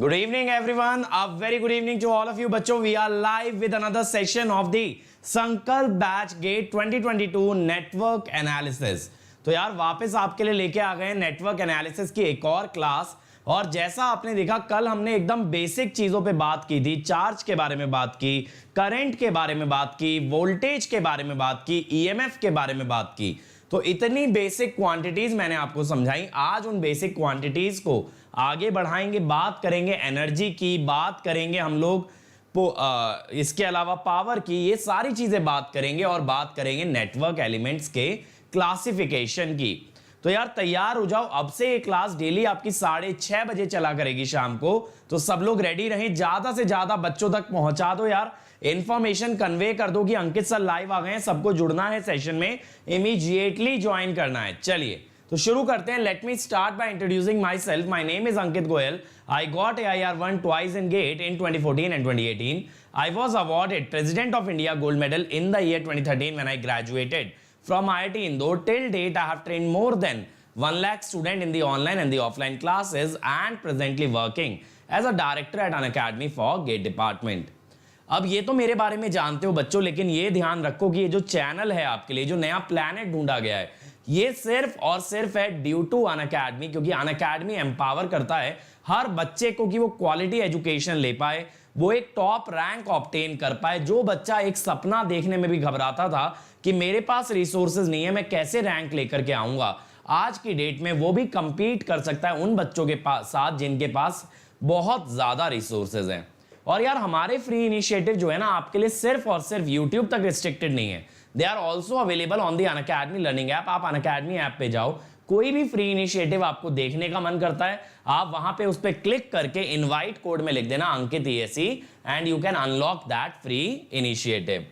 Good evening, everyone. A very good evening to all of you, बच्चों. We are live with another session of the संकल्प batch gate 2022 network analysis. तो यार वापस आपके लिए लेके आ गए हैं नेटवर्क एनालिसिस की एक और क्लास. और जैसा आपने देखा कल हमने एकदम बेसिक चीजों पे बात की थी. चार्ज के बारे में बात की, करंट के बारे में बात की, वोल्टेज के बारे में बात की, ईएमएफ के बारे में बात की. तो इतनी बेसिक क्वांटिटीज मैंने आपको समझाई. आज उन बेसिक क्वांटिटीज को आगे बढ़ाएंगे, बात करेंगे एनर्जी की, बात करेंगे हम लोग इसके अलावा पावर की. ये सारी चीजें बात करेंगे और बात करेंगे नेटवर्क एलिमेंट्स के क्लासिफिकेशन की. तो यार तैयार हो जाओ. अब से ये क्लास डेली आपकी 6:30 बजे चला करेगी शाम को. तो सब लोग रेडी रहें. ज्यादा से ज्यादा बच्चों तक पहुंचा दो यार. इंफॉर्मेशन कन्वे कर दो कि अंकित सर लाइव आ गए हैं, सबको जुड़ना है सेशन में, इमीडिएटली ज्वाइन करना है. चलिए तो शुरू करते हैं. Let me start by introducing my self. My name is Ankit Goyal. I got AIR1 twice in GATE in 2014 and 2018. I was awarded President of India Gold Medal in the year 2013 when I graduated from IIT Indore. Till date, I have trained more than 1 lakh students in the online and the offline classes and presently working as a director at an academy for GATE department. अब ये तो मेरे बारे में जानते हो बच्चों, लेकिन ये ध्यान रखो कि ये जो चैनल है आपके लिए, जो नया प्लैनेट ढूंढा गया है, ये सिर्फ और सिर्फ है ड्यू टू अनअकैडमी. क्योंकि अनअकैडमी एम्पावर करता है हर बच्चे को कि वो क्वालिटी एजुकेशन ले पाए, वो एक टॉप रैंक ऑब्टेन कर पाए. जो बच्चा एक सपना देखने में भी घबराता था कि मेरे पास रिसोर्सेज नहीं है, मैं कैसे रैंक लेकर के आऊंगा, आज की डेट में वो भी कंपीट कर सकता है उन बच्चों के साथ जिनके पास बहुत ज्यादा रिसोर्सेज हैं. और यार हमारे फ्री इनिशिएटिव जो है ना, आपके लिए सिर्फ और सिर्फ यूट्यूब तक रिस्ट्रिक्टेड नहीं है. They are also available on the Unacademy learning app. आप अनअकैडमी ऐप पे जाओ, कोई भी फ्री इनिशिएटिव आपको देखने का मन करता है, आप वहां पे उस पर क्लिक करके इनवाइट कोड में लिख देना अंकित ESE and you can unlock that free initiative.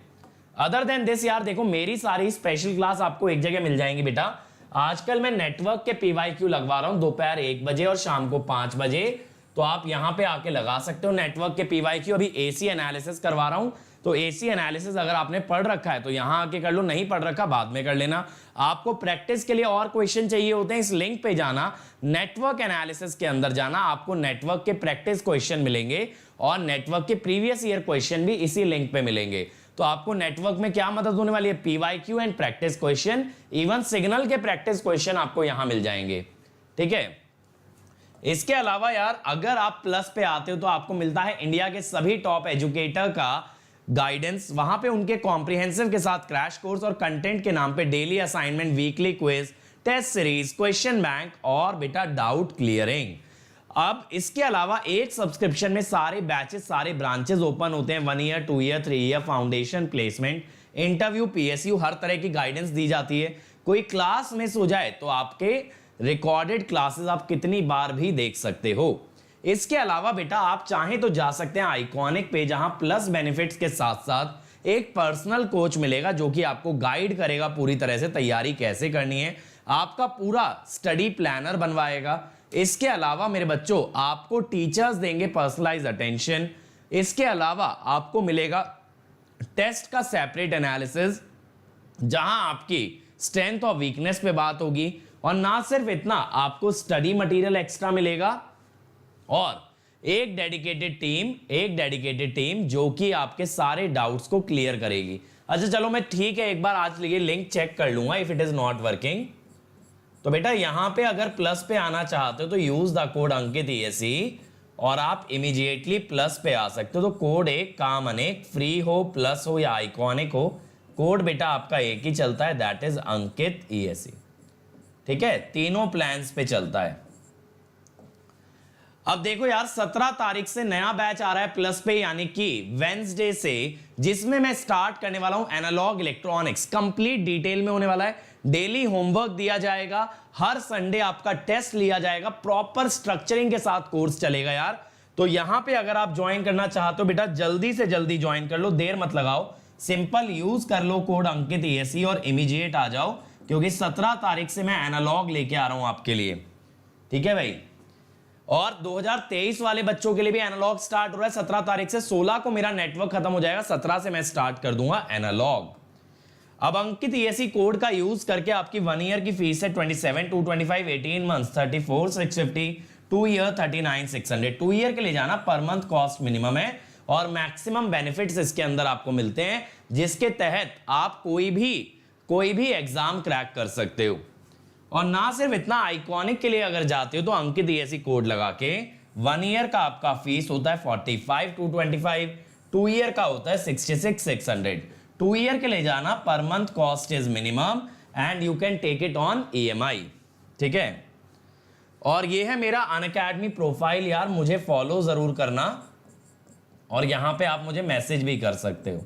Other than this यार देखो, मेरी सारी स्पेशल क्लास आपको एक जगह मिल जाएंगी बेटा. आजकल मैं नेटवर्क के PYQ लगवा रहा हूं दोपहर 1 बजे और शाम को 5 बजे. तो आप यहां पे आके लगा सकते हो नेटवर्क के PYQ. अभी AC एनालिसिस करवा रहा हूं, तो AC एनालिसिस अगर आपने पढ़ रखा है तो यहां आके कर लो, नहीं पढ़ रखा बाद में कर लेना. आपको प्रैक्टिस के लिए और क्वेश्चन चाहिए होते हैं, इस लिंक पे जाना, नेटवर्क एनालिसिस के अंदर जाना, आपको नेटवर्क के प्रैक्टिस क्वेश्चन मिलेंगे और नेटवर्क के प्रीवियस ईयर क्वेश्चन भी इसी लिंक पे मिलेंगे. तो आपको नेटवर्क में क्या मदद होने वाली है? PYQ and practice question. Even signal के प्रैक्टिस क्वेश्चन आपको यहां मिल जाएंगे. ठीक है. इसके अलावा यार अगर आप प्लस पे आते हो तो आपको मिलता है इंडिया के सभी टॉप एजुकेटर का गाइडेंस. वहां पे उनके कॉम्प्रिहेंसिव के साथ क्रैश कोर्स और कंटेंट के नाम पे daily assignment, weekly quiz, test series, question bank और बेटा डाउट क्लियरिंग. अब इसके अलावा एक सब्सक्रिप्शन में सारे बैचेस, सारे ब्रांचेस ओपन होते हैं. 1 year, 2 year, 3 year, foundation, placement, interview, PSU, हर तरह की गाइडेंस दी जाती है. कोई क्लास मिस हो जाए तो आपके रिकॉर्डेड क्लासेस आप कितनी बार भी देख सकते हो. इसके अलावा बेटा आप चाहें तो जा सकते हैं आइकॉनिक पे, जहां प्लस बेनिफिट्स के साथ साथ एक पर्सनल कोच मिलेगा जो कि आपको गाइड करेगा पूरी तरह से तैयारी कैसे करनी है, आपका पूरा स्टडी प्लानर बनवाएगा. इसके अलावा मेरे बच्चों आपको टीचर्स देंगे पर्सनलाइज अटेंशन. इसके अलावा आपको मिलेगा टेस्ट का सेपरेट एनालिसिस, जहां आपकी स्ट्रेंथ और वीकनेस पे बात होगी. और ना सिर्फ इतना, आपको स्टडी मटेरियल एक्स्ट्रा मिलेगा और एक डेडिकेटेड टीम जो कि आपके सारे डाउट्स को क्लियर करेगी. अच्छा चलो मैं ठीक है एक बार आज ये लिंक चेक कर लूंगा if it is not working. तो बेटा यहां पे अगर प्लस पे आना चाहते हो तो use the code Ankit ESE और आप इमीडिएटली प्लस पे आ सकते हो. तो कोड एक काम अनेक, फ्री हो, प्लस हो या आइकॉनिक हो, कोड बेटा आपका एक ही चलता है, दैट इज अंकित ESE. ठीक है, तीनों प्लान्स पे चलता है. अब देखो यार 17 तारीख से नया बैच आ रहा है प्लस पे, यानी कि वेंसडे से, जिसमें मैं स्टार्ट करने वाला हूं एनालॉग इलेक्ट्रॉनिक्स. कंप्लीट डिटेल में होने वाला है. डेली होमवर्क दिया जाएगा, हर संडे आपका टेस्ट लिया जाएगा, प्रॉपर स्ट्रक्चरिंग के साथ कोर्स चलेगा यार. तो यहां पे अगर आप ज्वाइन करना चाहते हो बेटा जल्दी से जल्दी ज्वाइन कर लो, देर मत लगाओ. सिंपल यूज कर लो कोड अंकित ESE और इमीडिएट आ जाओ, क्योंकि 17 तारीख से मैं एनालॉग लेके आ रहा हूं आपके लिए. ठीक है भाई. और 2023 वाले बच्चों के लिए भी एनालॉग स्टार्ट हो रहा है 17 तारीख से. 16 को मेरा नेटवर्क खत्म हो जाएगा, 17 से मैं स्टार्ट कर दूंगा एनालॉग. अब अंकित ESE कोड का यूज करके आपकी 1 ईयर की फीस है 27,225, 18 मंथ्स 34,650, 2 ईयर 39,600। 2 ईयर के लिए जाना पर मंथ कॉस्ट मिनिमम है और मैक्सिमम बेनिफिट्स इसके अंदर आपको मिलते हैं, जिसके तहत आप कोई भी एग्जाम क्रैक कर सकते हो। और ना सिर्फ इतना, आइकॉनिक के लिए अगर जाते हो तो अंकित ऐसी कोड लगा के 1 ईयर का आपका फीस होता है 45,225, 2 ईयर का होता है 66,600। 2 ईयर के लिए जाना पर month cost is minimum and you can take it on EMI। ठीक है, और ये है मेरा अनअकैडमी प्रोफाइल यार, मुझे फॉलो जरूर करना और यहां पे आप मुझे मैसेज भी कर सकते हो।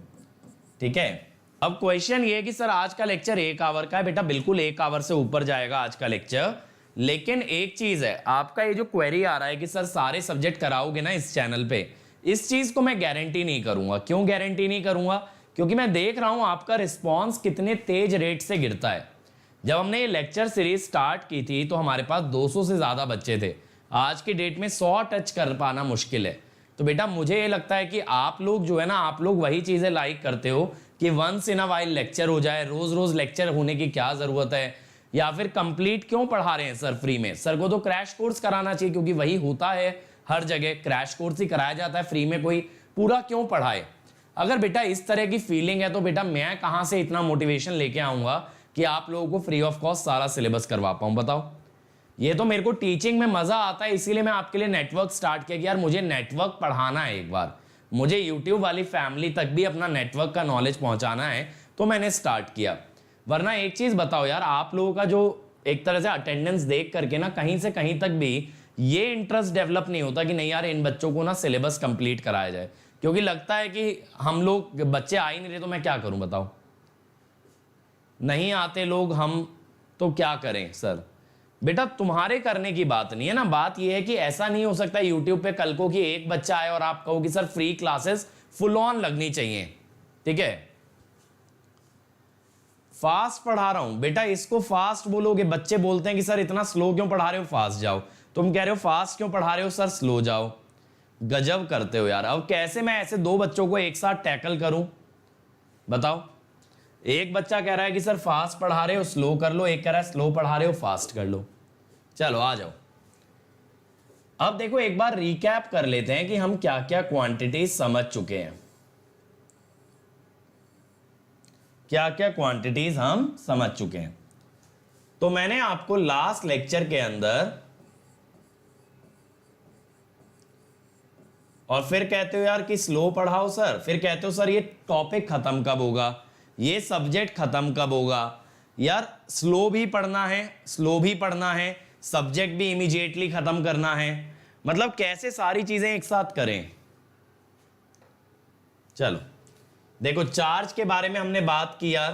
ठीक है, अब क्वेश्चन ये है कि सर आज का लेक्चर 1 आवर का है। बेटा बिल्कुल 1 आवर से ऊपर जाएगा आज का लेक्चर, लेकिन एक चीज है, आपका ये जो क्वेरी आ रहा है कि सर सारे सब्जेक्ट कराओगे ना इस चैनल पे, इस चीज को मैं गारंटी नहीं करूंगा। क्यों गारंटी नहीं करूंगा? क्योंकि मैं देख रहा हूं आपका रिस्पॉन्स कितने तेज रेट से गिरता है। जब हमने ये लेक्चर सीरीज स्टार्ट की थी तो हमारे पास 200 से ज्यादा बच्चे थे, आज की डेट में 100 टच कर पाना मुश्किल है। तो बेटा मुझे ये लगता है कि आप लोग जो है ना, आप लोग वही चीजें लाइक करते हो कि once in a while lecture हो जाए, रोज रोज लेक्चर होने की क्या जरूरत है, या फिर कंप्लीट क्यों पढ़ा रहे हैं सर फ्री में? सर को तो क्रैश कोर्स कराना चाहिए, क्योंकि वही होता है हर जगह, क्रैश कोर्स ही कराया जाता है फ्री में, कोई पूरा क्यों पढ़ाए? अगर बेटा इस तरह की फीलिंग है तो बेटा मैं कहां से इतना मोटिवेशन लेके आऊंगा कि आप लोगों को फ्री ऑफ कॉस्ट सारा सिलेबस करवा पाऊं? बताओ। ये तो मेरे को टीचिंग में मजा आता है, इसीलिए मैं आपके लिए नेटवर्क स्टार्ट किया कि यार मुझे नेटवर्क पढ़ाना है, एक बार मुझे यूट्यूब वाली फैमिली तक भी अपना नेटवर्क का नॉलेज पहुंचाना है, तो मैंने स्टार्ट किया। वरना एक चीज बताओ यार, आप लोगों का जो एक तरह से अटेंडेंस देख करके ना कहीं से कहीं तक भी ये इंटरेस्ट डेवलप नहीं होता कि नहीं यार इन बच्चों को ना सिलेबस कंप्लीट कराया जाए, क्योंकि लगता है कि हम लोग बच्चे आ ही नहीं रहे तो मैं क्या करूं? बताओ, नहीं आते लोग, हम तो क्या करें सर? बेटा तुम्हारे करने की बात नहीं है ना, बात यह है कि ऐसा नहीं हो सकता यूट्यूब पे कल को कि एक बच्चा आए और आप कहो कि sir free classes full on लगनी चाहिए। ठीक है, फास्ट पढ़ा रहा हूं बेटा, इसको फास्ट बोलोगे, बच्चे बोलते हैं कि सर इतना स्लो क्यों पढ़ा रहे हो, फास्ट जाओ। तुम कह रहे हो फास्ट क्यों पढ़ा रहे हो सर, स्लो जाओ। गजब करते हो यार। अब कैसे मैं ऐसे दो बच्चों को एक साथ टैकल करूं? बताओ। एक बच्चा कह रहा है कि सर फास्ट पढ़ा रहे हो स्लो कर लो, एक कह रहा है स्लो पढ़ा रहे हो फास्ट कर लो। चलो आ जाओ। अब देखो एक बार रिकैप कर लेते हैं कि हम क्या क्या क्वांटिटी समझ चुके हैं, क्या क्या क्वांटिटीज हम समझ चुके हैं। तो मैंने आपको लास्ट लेक्चर के अंदर, और फिर कहते हो यार कि स्लो पढ़ाओ सर, फिर कहते हो सर ये टॉपिक खत्म कब होगा, ये सब्जेक्ट खत्म कब होगा। यार स्लो भी पढ़ना है, स्लो भी पढ़ना है, सब्जेक्ट भी इमीडिएटली खत्म करना है, मतलब कैसे सारी चीजें एक साथ करें? चलो देखो, चार्ज के बारे में हमने बात की यार,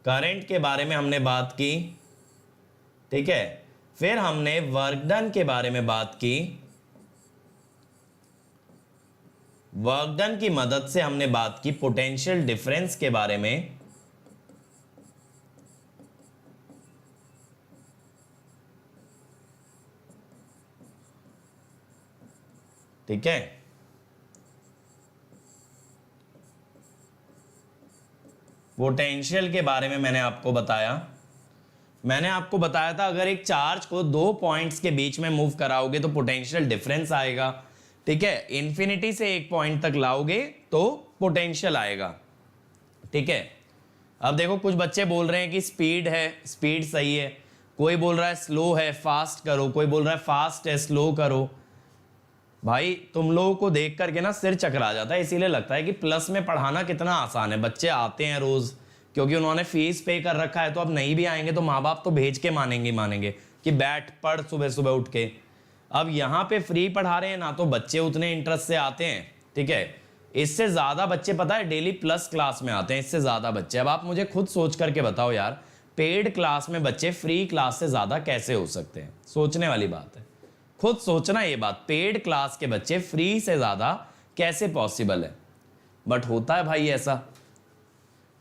करंट के बारे में हमने बात की, ठीक है, फिर हमने वर्क डन के बारे में बात की, वर्क डन की मदद से हमने बात की पोटेंशियल डिफरेंस के बारे में, ठीक है, पोटेंशियल के बारे में मैंने आपको बताया। मैंने आपको बताया था अगर एक चार्ज को दो पॉइंट्स के बीच में मूव कराओगे तो पोटेंशियल डिफरेंस आएगा, ठीक है, इन्फिनिटी से एक पॉइंट तक लाओगे तो पोटेंशियल आएगा, ठीक है। अब देखो कुछ बच्चे बोल रहे हैं कि स्पीड है, स्पीड सही है, कोई बोल रहा है स्लो है फास्ट करो, कोई बोल रहा है फास्ट है स्लो करो। भाई तुम लोगों को देख करके ना सिर चकरा जाता है, इसीलिए लगता है कि प्लस में पढ़ाना कितना आसान है। बच्चे आते हैं रोज क्योंकि उन्होंने फीस पे कर रखा है, तो अब नहीं भी आएंगे तो माँ बाप तो भेज के मानेंगे कि बैठ पढ़ सुबह सुबह उठ के। अब यहाँ पे फ्री पढ़ा रहे हैं ना, तो बच्चे उतने इंटरेस्ट से आते हैं, ठीक है। इससे ज्यादा बच्चे पता है डेली प्लस क्लास में आते हैं, इससे ज्यादा बच्चे। अब आप मुझे खुद सोच करके बताओ यार, पेड क्लास में बच्चे फ्री क्लास से ज्यादा कैसे हो सकते हैं? सोचने वाली बात है, खुद सोचना ये बात, पेड क्लास के बच्चे फ्री से ज्यादा कैसे पॉसिबल है? बट होता है भाई ऐसा,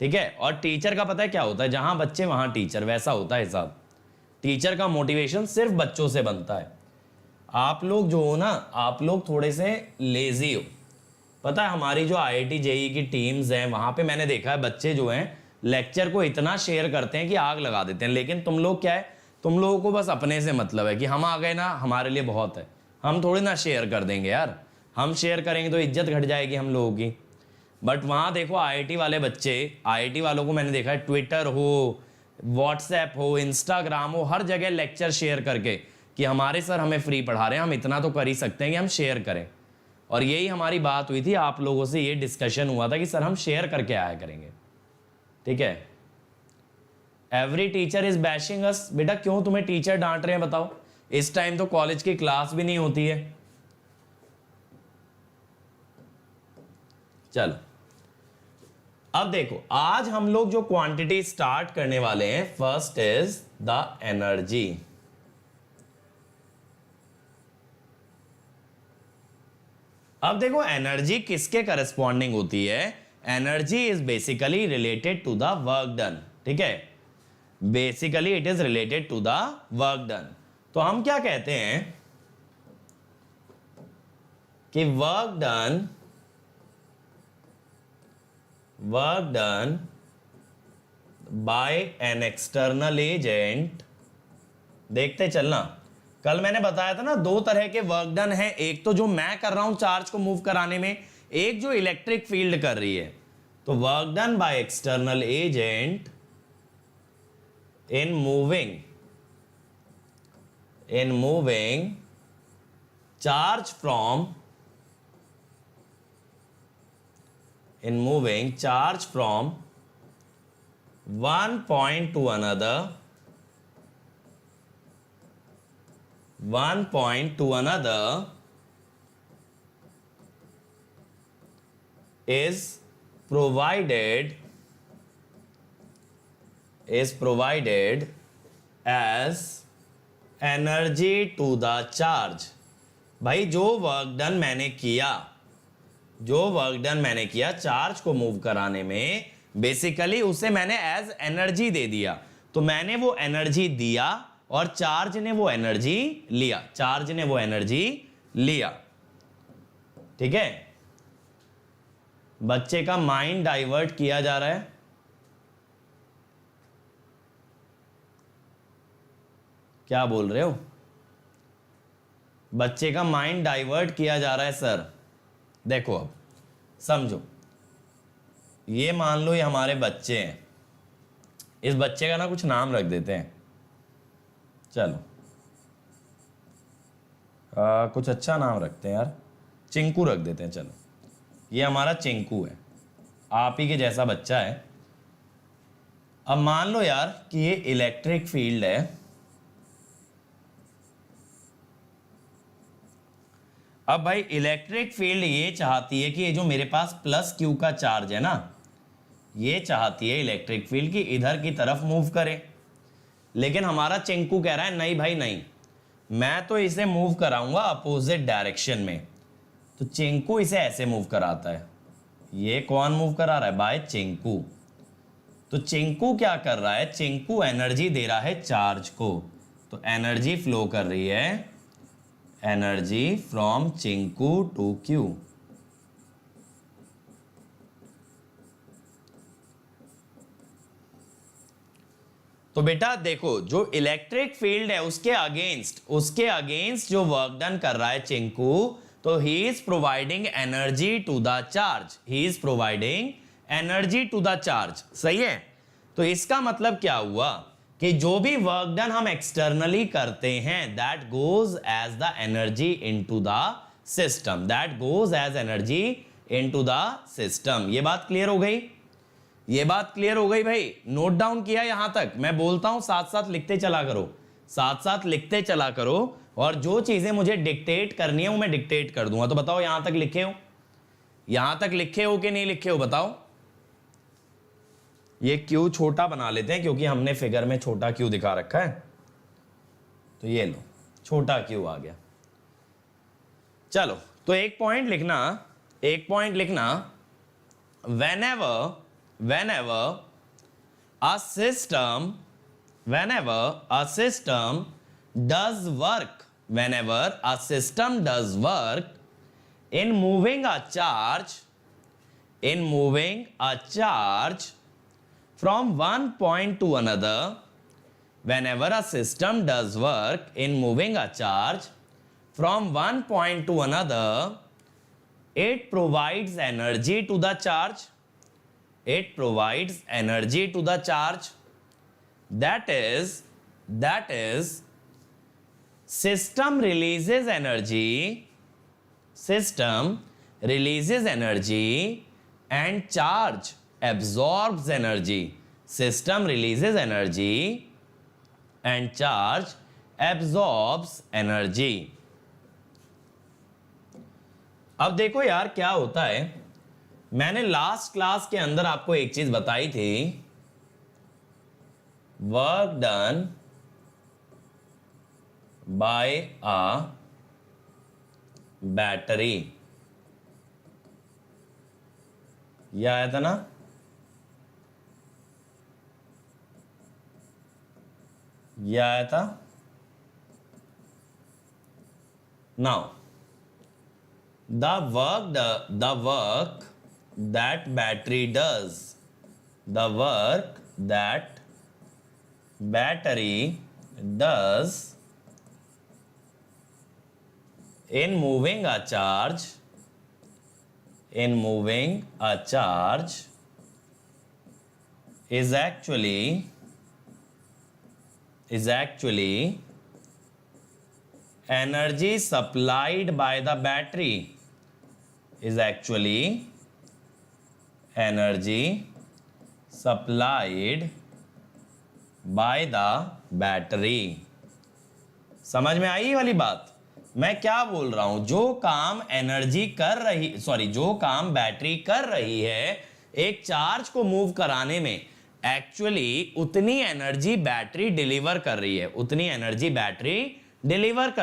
ठीक है। और टीचर का पता है क्या होता है, जहां बच्चे वहां टीचर, वैसा होता है हिसाब। टीचर का मोटिवेशन सिर्फ बच्चों से बनता है। आप लोग जो हो ना, आप लोग थोड़े से लेजी हो। पता है हमारी जो IIT JEE की टीम्स हैं, वहां पे मैंने देखा है बच्चे जो हैं लेक्चर को इतना शेयर करते हैं कि आग लगा देते हैं, लेकिन तुम लोग क्या है, तुम लोगों को बस अपने से मतलब है कि हम आ गए ना, हमारे लिए बहुत है, हम थोड़ी ना शेयर कर देंगे यार, हम शेयर करेंगे तो इज्जत घट जाएगी हम लोगों की। बट वहाँ देखो आईआईटी वाले बच्चे, आईआईटी वालों को मैंने देखा है, ट्विटर हो, व्हाट्सएप हो, इंस्टाग्राम हो, हर जगह लेक्चर शेयर करके कि हमारे सर हमें फ्री पढ़ा रहे हैं, हम इतना तो कर ही सकते हैं कि हम शेयर करें। और यही हमारी बात हुई थी आप लोगों से, ये डिस्कशन हुआ था कि सर हम शेयर करके आया करेंगे, ठीक है। एवरी टीचर इज बैशिंग अस। बेटा क्यों तुम्हें टीचर डांट रहे हैं बताओ? इस टाइम तो कॉलेज की क्लास भी नहीं होती है। चलो अब देखो, आज हम लोग जो क्वांटिटी स्टार्ट करने वाले हैं, फर्स्ट इज द एनर्जी। अब देखो एनर्जी किसके करस्पॉन्डिंग होती है? Energy is basically related to the work done, ठीक है। Basically it is related to the work done. तो हम क्या कहते हैं कि work done by an external agent. देखते चलना, कल मैंने बताया था ना दो तरह के वर्क डन है, एक तो जो मैं कर रहा हूं चार्ज को मूव कराने में, एक जो इलेक्ट्रिक फील्ड कर रही है। तो work done by external agent in moving charge from one point to another is provided as energy to the charge। भाई जो वर्क डन मैंने किया चार्ज को मूव कराने में, बेसिकली उसे मैंने एज एनर्जी दे दिया। तो मैंने वो एनर्जी दिया और चार्ज ने वो एनर्जी लिया, ठीक है। बच्चे का माइंड डाइवर्ट किया जा रहा है। क्या बोल रहे हो? बच्चे का माइंड डाइवर्ट किया जा रहा है सर। देखो अब समझो, ये मान लो ये हमारे बच्चे हैं, इस बच्चे का ना कुछ नाम रख देते हैं। चलो कुछ अच्छा नाम रखते हैं यार, चिंकू रख देते हैं। चलो ये हमारा चिंकू है, आप ही के जैसा बच्चा है। अब मान लो यार कि ये इलेक्ट्रिक फील्ड है। अब भाई इलेक्ट्रिक फील्ड ये चाहती है कि ये जो मेरे पास प्लस क्यू का चार्ज है ना, ये चाहती है इलेक्ट्रिक फील्ड की इधर की तरफ मूव करे। लेकिन हमारा चिंकू कह रहा है नहीं भाई नहीं, मैं तो इसे मूव कराऊंगा अपोजिट डायरेक्शन में। तो चिंकू इसे ऐसे मूव कराता है। ये कौन मूव करा रहा है? बाय चिंकू। तो चिंकू क्या कर रहा है? चिंकू एनर्जी दे रहा है चार्ज को। तो एनर्जी फ्लो कर रही है, energy from Chinku to Q. तो बेटा देखो, जो इलेक्ट्रिक फील्ड है उसके अगेंस्ट जो वर्क डन कर रहा है चिंकू, तो he is providing energy to the charge. सही है। तो इसका मतलब क्या हुआ कि जो भी वर्क डन हम एक्सटर्नली करते हैं, that goes as the energy into the system. ये बात क्लियर हो गई? भाई नोट डाउन किया यहां तक? मैं बोलता हूं साथ साथ लिखते चला करो, और जो चीजें मुझे डिक्टेट करनी है वो मैं डिक्टेट कर दूंगा। तो बताओ यहां तक लिखे हो कि नहीं लिखे हो? बताओ। ये क्यू छोटा बना लेते हैं क्योंकि हमने फिगर में छोटा क्यू दिखा रखा है। तो ये लो, छोटा क्यू आ गया। चलो तो एक पॉइंट लिखना, whenever a system does work in moving a charge from one point to another, whenever a system does work in moving a charge from one point to another, it provides energy to the charge. It provides energy to the charge. That is system releases energy. System releases energy and charge absorbs energy. System releases energy and charge absorbs energy. अब देखो यार क्या होता है, मैंने last class के अंदर आपको एक चीज बताई थी, work done bye a battery, यह आया था ना? यह आया था। Now the work that battery does, the work that battery does in moving a charge, is actually energy supplied by the battery, is actually energy supplied by the battery. समझ में आई वाली बात? मैं क्या बोल रहा हूं, जो काम बैटरी कर रही है एक चार्ज को मूव कराने में, एक्चुअली उतनी एनर्जी बैटरी डिलीवर कर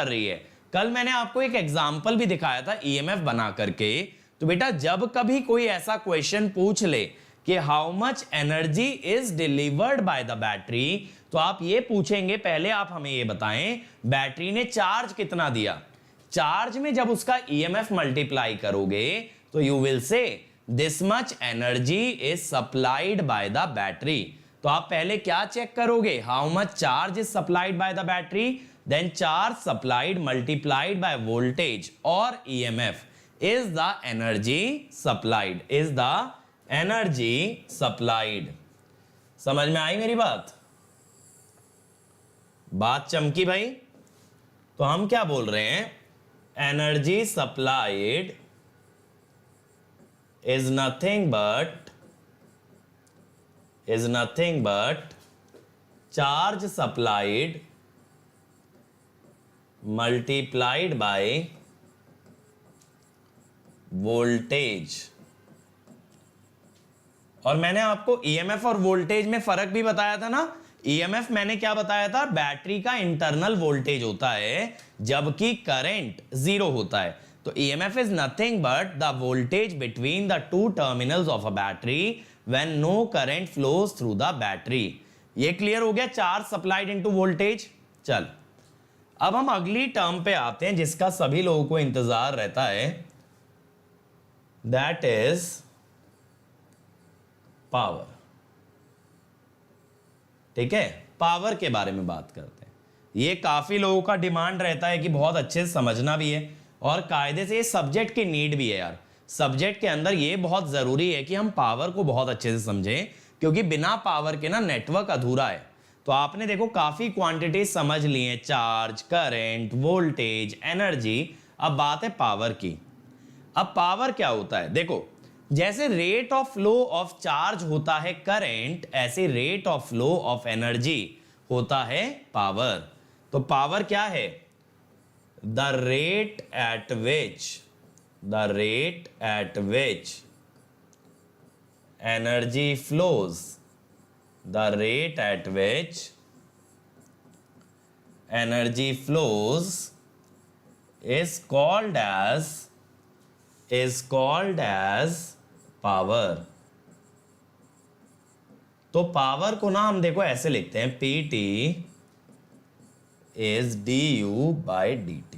रही है, कल मैंने आपको एक एग्जाम्पल भी दिखाया था ईएमएफ बना करके। तो बेटा जब कभी कोई ऐसा क्वेश्चन पूछ ले कि how much energy is delivered by the battery, तो आप ये पूछेंगे, पहले आप हमें ये बताएं बैटरी ने चार्ज कितना दिया। चार्ज में जब उसका ईएमएफ मल्टीप्लाई करोगे तो you will say this much energy is supplied by the battery. तो आप पहले क्या चेक करोगे, how much charge is supplied by the battery, then charge supplied multiplied by voltage or EMF is the energy supplied. समझ में आई मेरी बात चमकी भाई? तो हम क्या बोल रहे हैं, energy supplied is nothing but charge supplied multiplied by voltage। और मैंने आपको ईएमएफ और वोल्टेज में फर्क भी बताया था ना। ईएमएफ मैंने क्या बताया था, बैटरी का इंटरनल वोल्टेज होता है जबकि करंट जीरो होता है। तो EMF is nothing but the voltage between the two terminals of a battery when no current flows through the battery. ये क्लियर हो गया, चार्ज सप्लाइड इनटू वोल्टेज। चल अब हम अगली टर्म पे आते हैं जिसका सभी लोगों को इंतजार रहता है, दैट इज पावर। ठीक है, पावर के बारे में बात करते हैं। ये काफी लोगों का डिमांड रहता है कि बहुत अच्छे से समझना भी है और कायदे से ये सब्जेक्ट की नीड भी है यार। सब्जेक्ट के अंदर ये बहुत जरूरी है कि हम पावर को बहुत अच्छे से समझें, क्योंकि बिना पावर के ना नेटवर्क अधूरा है। तो आपने देखो काफी क्वांटिटी समझ ली है, चार्ज, करंट, वोल्टेज, एनर्जी। अब बात है पावर की। अब पावर क्या होता है, देखो जैसे rate of flow of charge होता है करंट, ऐसे rate of flow of energy होता है पावर। तो पावर क्या है, the rate at which energy flows, the rate at which energy flows is called as power। तो पावर को ना हम देखो ऐसे लिखते हैं, PT is du by dt।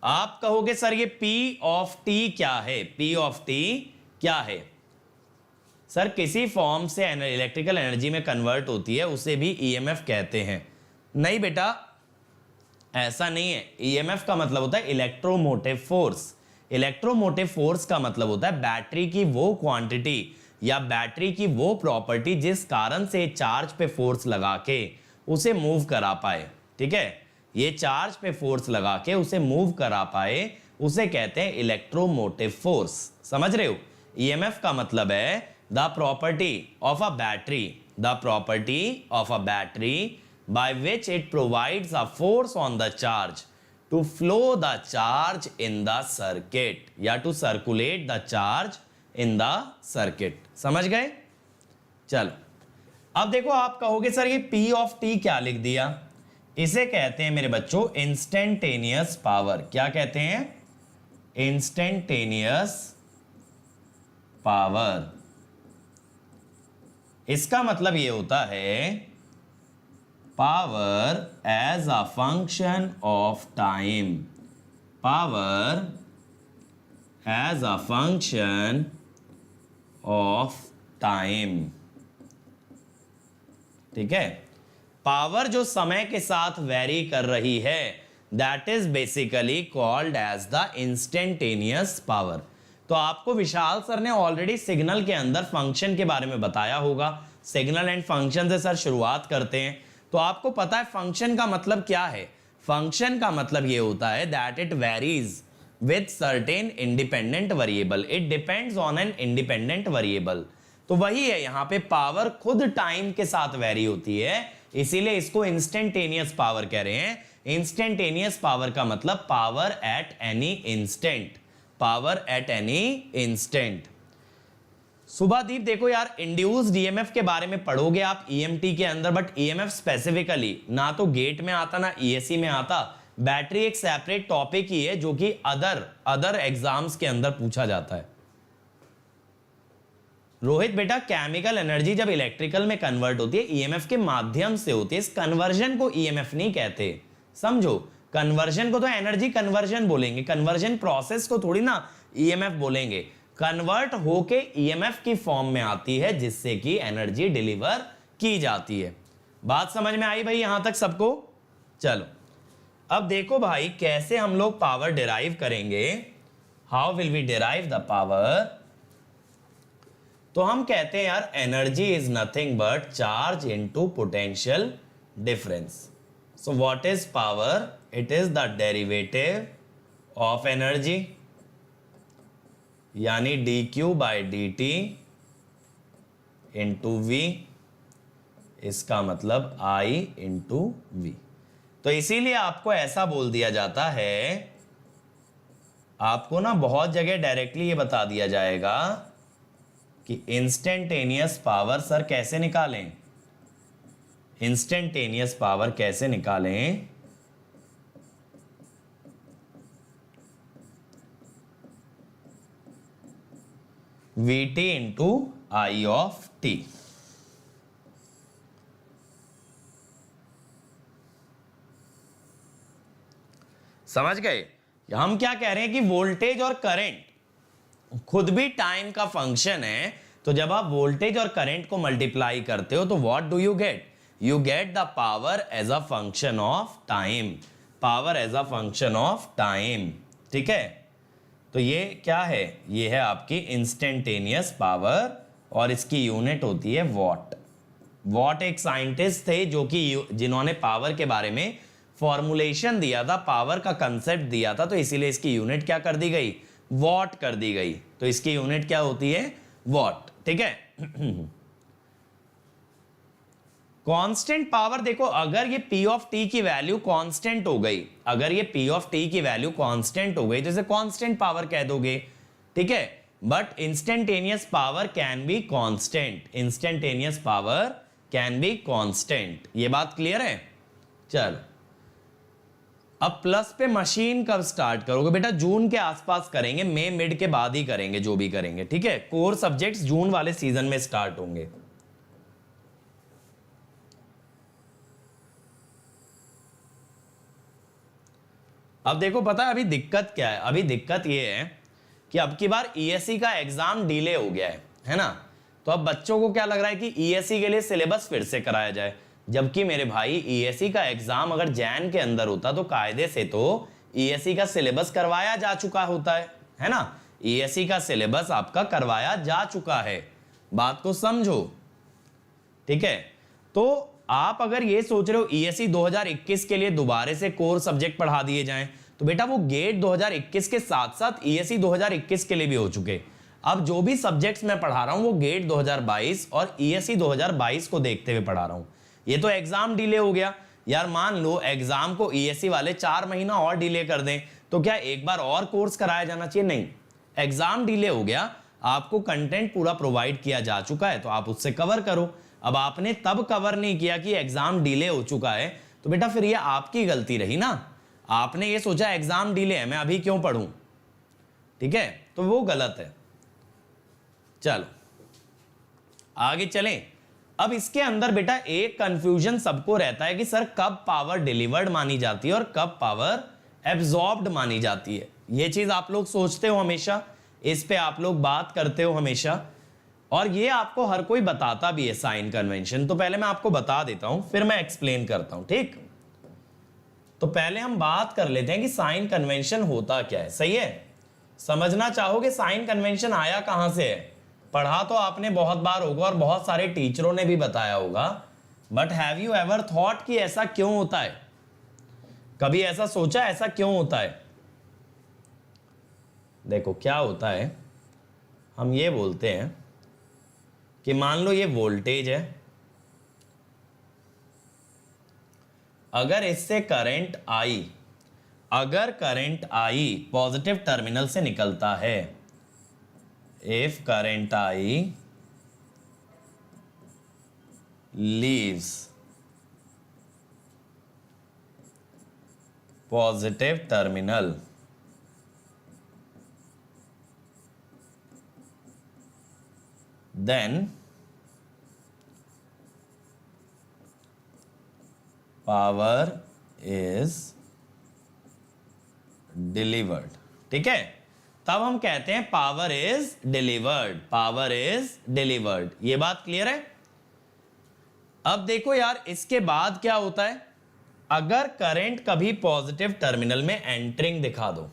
आप कहोगे सर ये P of t क्या है, P of t क्या है? सर किसी फॉर्म से इलेक्ट्रिकल एनर्जी में कन्वर्ट होती है उसे भी ईएमएफ कहते हैं। नहीं बेटा, ऐसा नहीं है। ईएमएफ का मतलब होता है इलेक्ट्रोमोटिव फोर्स। इलेक्ट्रोमोटिव फोर्स का मतलब होता है बैटरी की वो क्वांटिटी या बैटरी की वो प्रॉपर्टी जिस कारण से चार्ज पे फोर्स लगा के उसे मूव करा पाए। ठीक है, ये चार्ज पे फोर्स लगा के उसे मूव करा पाए, उसे कहते हैं इलेक्ट्रोमोटिव फोर्स। समझ रहे हो? ईएमएफ का मतलब है the property of a battery, the property of a battery by which it provides a force on the charge to flow the charge in the circuit या to circulate the charge in the circuit। समझ गए? चलो अब देखो, आप कहोगे sir ये P of T क्या लिख दिया? इसे कहते हैं मेरे बच्चों इंस्टेंटेनियस पावर। क्या कहते हैं? Instantaneous power. इसका मतलब ये होता है power as a function of time, power as a function of time. ठीक है, पावर जो समय के साथ वेरी कर रही है that is basically called as the instantaneous power. तो आपको विशाल सर ने ऑलरेडी सिग्नल के अंदर फंक्शन के बारे में बताया होगा। सिग्नल एंड फंक्शन से सर शुरुआत करते हैं। तो आपको पता है फंक्शन का मतलब क्या है? फंक्शन का मतलब ये होता है that it varies with certain independent variable, it depends on an independent variable. तो वही है, यहां पे पावर खुद टाइम के साथ वेरी होती है, इसीलिए इसको इंस्टेंटेनियस पावर कह रहे हैं। इंस्टेंटेनियस पावर का मतलब power at any instant, power at any instant. Subhadeep देखो यार, इंड्यूस्ड ईएमएफ के बारे में पढ़ोगे आप ईएमटी के अंदर, बट ईएमएफ स्पेसिफिकली ना तो गेट में आता ना ईएससी में आता। बैटरी एक सेपरेट टॉपिक ही है जो कि अदर एग्जाम्स के अंदर पूछा जाता है। रोहित बेटा, केमिकल एनर्जी जब इलेक्ट्रिकल में कन्वर्ट होती है ईएमएफ के माध्यम से होती है। इस कन्वर्जन को ईएमएफ नहीं कहते, समझो। कन्वर्जन को तो एनर्जी कन्वर्जन बोलेंगे, कन्वर्जन प्रोसेस को थोड़ी ना ईएमएफ बोलेंगे। कन्वर्ट होके ईएमएफ की फॉर्म में आती है जिससे कि एनर्जी डिलीवर की जाती है। बात समझ में आई भाई यहां तक सबको? चलो अब देखो भाई कैसे हम लोग पावर डिराइव करेंगे। How will we derive the power? तो हम कहते हैं यार energy is nothing but charge into potential difference. So what is power? It is the derivative of energy, यानी dq by dt into v, इसका मतलब I into v। तो इसीलिए आपको ऐसा बोल दिया जाता है, आपको ना बहुत जगह डायरेक्टली ये बता दिया जाएगा कि इंस्टेंटेनियस पावर सर कैसे निकालें, इंस्टेंटेनियस पावर कैसे निकालें। Vt into I of T. समझ गए? हम क्या कह रहे हैं कि वोल्टेज और करंट खुद भी टाइम का फंक्शन है। तो जब आप वोल्टेज और करंट को मल्टीप्लाई करते हो तो what do you get? You get the power as a function of time, power as a function of time. ठीक है, तो ये क्या है? ये है आपकी इंस्टेंटेनियस पावर और इसकी यूनिट होती है वॉट। वॉट एक साइंटिस्ट थे जो कि जिन्होंने पावर के बारे में फॉर्मुलेशन दिया था, पावर का कंसेप्ट दिया था, तो इसीलिए इसकी यूनिट क्या कर दी गई? वॉट कर दी गई। तो इसकी यूनिट क्या होती है? वॉट। ठीक है। कांस्टेंट पावर देखो, अगर ये P ऑफ T की वैल्यू कांस्टेंट हो गई, अगर ये P ऑफ T की वैल्यू कांस्टेंट हो गई तो इसे कांस्टेंट पावर कह दोगे। ठीक है, but instantaneous power can be constant, instantaneous power can be constant. ये बात क्लियर है? चल अब प्लस पे मशीन कब स्टार्ट करोगे? बेटा जून के आसपास करेंगे, मई मिड के बाद ही करेंगे जो भी करेंगे। ठीक है, कोर सब्जेक्ट्स जून वाले सीजन में स्टार्ट होंगे। अब देखो पता है अभी दिक्कत क्या है? अभी दिक्कत ये है कि अब की बार ईएससी का एग्जाम डिले हो गया है ना। तो अब बच्चों को क्या लग रहा है कि ईएससी के लिए सिलेबस फिर से कराया जाए, जबकि मेरे भाई ईएससी का एग्जाम अगर जैन के अंदर होता तो कायदे से तो ईएससी का सिलेबस करवाया जा चुका होता है ना। ईएससी का सिलेबस आपका करवाया जा चुका है, बात को समझो, ठीक है। तो आप अगर ये सोच रहे हो ईएससी 2021 के लिए दोबारा से कोर सब्जेक्ट पढ़ा दिए जाएं, तो बेटा वो गेट 2021 के साथ साथ ईएससी 2021 के लिए भी हो चुके। अब जो भी सब्जेक्ट्स मैं पढ़ा रहा हूं वो गेट 2022 और ईएससी 2022 को देखते हुए पढ़ा रहा हूं। ये तो एग्जाम डिले हो गया यार, मान लो एग्जाम को ईएससी वाले 4 महीना और डिले कर दें तो क्या एक बार और कोर्स कराया जाना चाहिए? नहीं, एग्जाम डिले हो गया, आपको कंटेंट पूरा प्रोवाइड किया जा चुका है तो आप उससे कवर करो। अब आपने तब कवर नहीं किया कि एग्जाम डिले हो चुका है, तो बेटा फिर ये आपकी गलती रही ना। आपने ये सोचा एग्जाम डिले है, मैं अभी क्यों पढ़ूं, ठीक है, तो वो गलत है। चलो आगे चलें। अब इसके अंदर बेटा एक कंफ्यूजन सबको रहता है कि सर कब पावर डिलीवर्ड मानी जाती है और कब पावर एब्जॉर्ब्ड मानी जाती है। ये चीज आप लोग सोचते हो हमेशा, इस पे आप लोग बात करते हो हमेशा, और ये आपको हर कोई बताता भी है साइन कन्वेंशन। तो पहले मैं आपको बता देता हूं फिर मैं एक्सप्लेन करता हूं, ठीक। तो पहले हम बात कर लेते हैं कि साइन कन्वेंशन होता क्या है, सही है। समझना चाहोगे साइन कन्वेंशन आया कहां से है? पढ़ा तो आपने बहुत बार होगा और बहुत सारे टीचरों ने भी बताया होगा, but have you ever thought कि ऐसा क्यों होता है? कभी ऐसा सोचा ऐसा क्यों होता है? देखो क्या होता है, हम ये बोलते हैं कि मान लो ये वोल्टेज है, अगर इससे करंट आई, अगर करंट आई पॉजिटिव टर्मिनल से निकलता है, if current I leaves positive terminal, then power is delivered, ठीक है। तब हम कहते हैं power is delivered, power is delivered. ये बात क्लियर है? अब देखो यार इसके बाद क्या होता है, अगर करंट कभी पॉजिटिव टर्मिनल में एंटरिंग दिखा दो,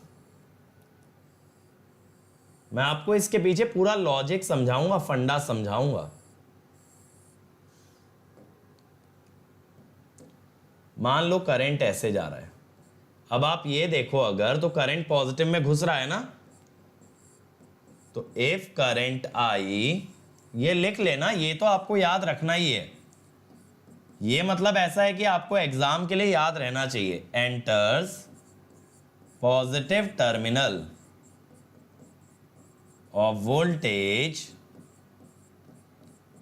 मैं आपको इसके पीछे पूरा लॉजिक समझाऊंगा, फंडा समझाऊंगा। मान लो करंट ऐसे जा रहा है, अब आप ये देखो अगर तो करंट पॉजिटिव में घुस रहा है ना, तो इफ करंट आई, ये लिख लेना, ये तो आपको याद रखना ही है। ये मतलब ऐसा है कि आपको एग्जाम के लिए याद रहना चाहिए, enters positive terminal of voltage,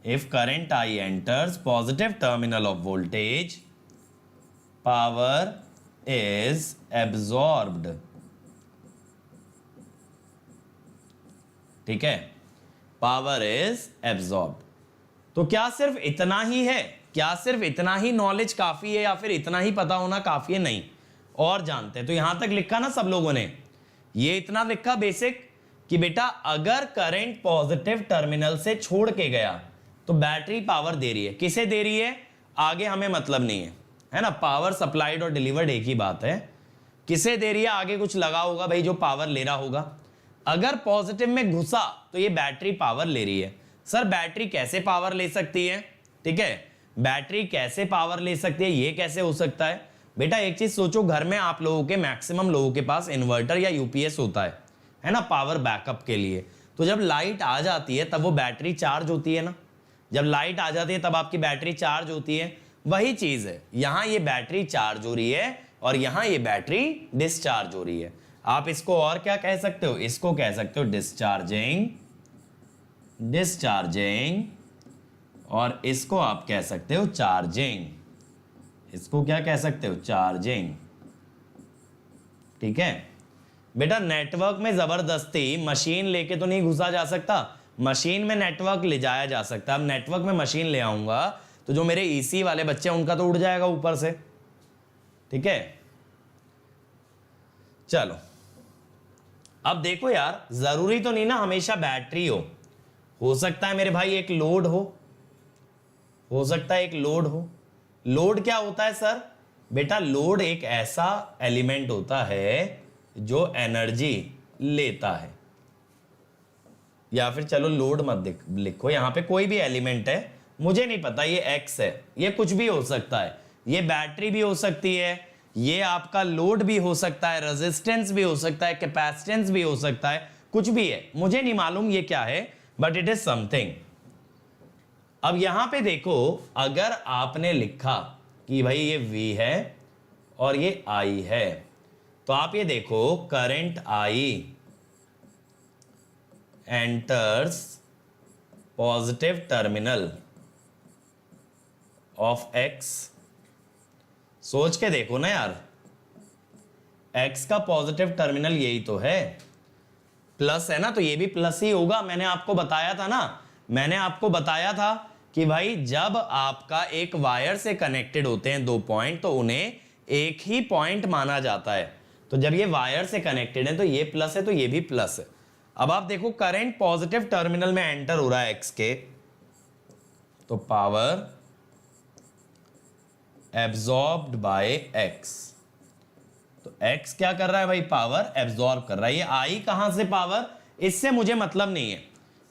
if current I enters positive terminal of voltage, power is absorbed, ठीक है, power is absorbed। तो क्या सिर्फ इतना ही है, क्या सिर्फ इतना ही नॉलेज काफी है या फिर इतना ही पता होना काफी है? नहीं, और जानते हैं। तो यहां तक लिखा ना सब लोगों ने, ये इतना लिखा बेसिक कि बेटा अगर करंट पॉजिटिव टर्मिनल से छोड़ के गया तो बैटरी पावर दे रही है। किसे दे रही है आगे हमें मतलब नहीं है ना, पावर सप्लाइड और डिलीवर्ड एक ही बात है। किसे दे रही है आगे कुछ लगा होगा भाई जो पावर ले रहा होगा। अगर पॉजिटिव में घुसा तो ये बैटरी पावर ले रही है। सर बैटरी कैसे पावर ले सकती है? ठीक है, बैटरी कैसे पावर ले सकती है, ये कैसे हो सकता है? बेटा एक चीज सोचो, घर में आप लोगों के मैक्सिमम लोगों के पास इन्वर्टर या यूपीएस होता है ना, पावर बैकअप के लिए। तो जब लाइट आ जाती है तब वो बैटरी चार्ज होती है ना, जब लाइट आ जाती है तब आपकी बैटरी चार्ज होती है। वही चीज है, यहां ये बैटरी चार्ज हो रही है और यहां ये बैटरी डिस्चार्ज हो रही है। आप इसको और क्या कह सकते हो? इसको कह सकते हो डिस्चार्जिंग, डिस्चार्जिंग, और इसको आप कह सकते हो चार्जिंग। इसको क्या कह सकते हो? चार्जिंग। ठीक है बेटा, नेटवर्क में जबरदस्ती मशीन लेके तो नहीं घुसा जा सकता, मशीन में नेटवर्क ले जाया जा सकता है। अब नेटवर्क में मशीन ले आऊंगा तो जो मेरे ईसी वाले बच्चे हैं उनका तो उड़ जाएगा ऊपर से। ठीक है, चलो अब देखो यार, जरूरी तो नहीं ना हमेशा बैटरी हो सकता है मेरे भाई एक लोड हो सकता है एक लोड हो। लोड क्या होता है सर? बेटा लोड एक ऐसा एलिमेंट होता है जो एनर्जी लेता है, या फिर चलो लोड मत लिखो, यहां पे कोई भी एलिमेंट है, मुझे नहीं पता ये एक्स है, ये कुछ भी हो सकता है, ये बैटरी भी हो सकती है, ये आपका लोड भी हो सकता है, रेजिस्टेंस भी हो सकता है, कैपेसिटेंस भी हो सकता है, कुछ भी है, मुझे नहीं मालूम ये क्या है, बट इट इज समथिंग। अब यहां पे देखो, अगर आपने लिखा कि भाई ये V है और ये I है, तो आप ये देखो current I enters positive terminal of X। सोच के देखो ना यार, X का पॉजिटिव टर्मिनल यही तो है, प्लस है ना, तो ये भी प्लस ही होगा। मैंने आपको बताया था ना, मैंने आपको बताया था कि भाई जब आपका एक वायर से कनेक्टेड होते हैं दो पॉइंट, तो उन्हें एक ही पॉइंट माना जाता है। तो जब ये वायर से कनेक्टेड है तो ये प्लस है तो ये भी प्लस है। अब आप देखो करंट पॉजिटिव टर्मिनल में एंटर हो रहा है एक्स के, तो पावर एब्जॉर्ब्ड बाय एक्स, तो एक्स क्या कर रहा है भाई? पावर एब्जॉर्ब कर रहा है। ये आई कहां से पावर, इससे मुझे मतलब नहीं है,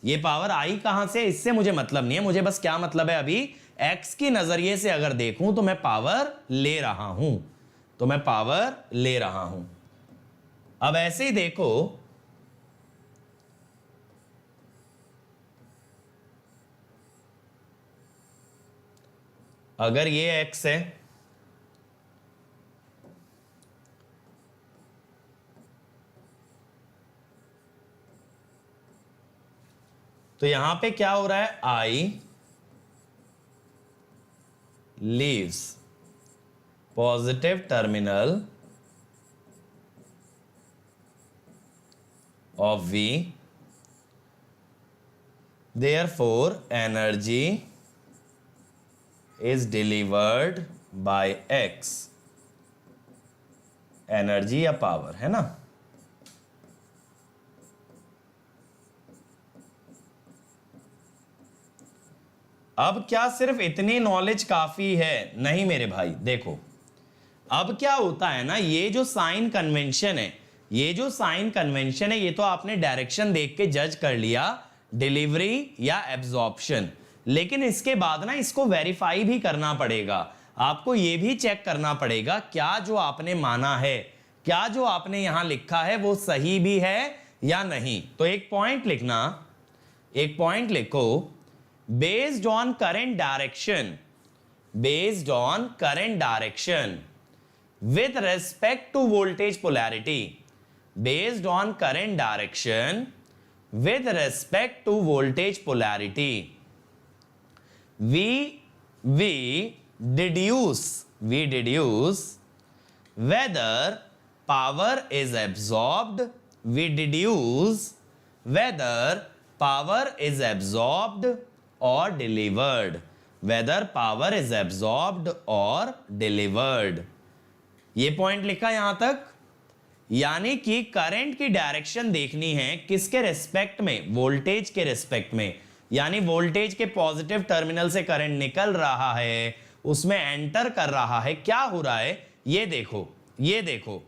ये पावर आई कहां से, इससे मुझे मतलब नहीं है, मुझे बस क्या मतलब है, अभी एक्स की नजरिए से अगर देखूं तो मैं पावर ले रहा हूं, तो मैं पावर ले रहा हूं। अब ऐसे ही देखो, अगर ये एक्स है तो यहां पे क्या हो रहा है? I leaves positive terminal of V, therefore energy is delivered by X, energy या पावर है ना। अब क्या सिर्फ इतनी नॉलेज काफी है? नहीं मेरे भाई, देखो अब क्या होता है ना, ये जो साइन कन्वेंशन है, ये जो साइन कन्वेंशन है, ये तो आपने डायरेक्शन देख के जज कर लिया, डिलीवरी या एब्जॉर्प्शन, लेकिन इसके बाद ना इसको वेरीफाई भी करना पड़ेगा। आपको ये भी चेक करना पड़ेगा क्या जो आपने माना है, क्या जो आपने यहां लिखा है वो सही भी है या नहीं। तो एक पॉइंट लिखना, एक पॉइंट लिखो, based on current direction, based on current direction with respect to voltage polarity, based on current direction with respect to voltage polarity, we deduce whether power is absorbed, we deduce whether power is absorbed or delivered, whether power is absorbed or delivered। ये point लिखा यहां तक, यानी कि current की direction देखनी है किसके रेस्पेक्ट में? वोल्टेज के रेस्पेक्ट में, यानी वोल्टेज के पॉजिटिव टर्मिनल से करंट निकल रहा है, उसमें एंटर कर रहा है, क्या हो रहा है ये देखो, ये देखो,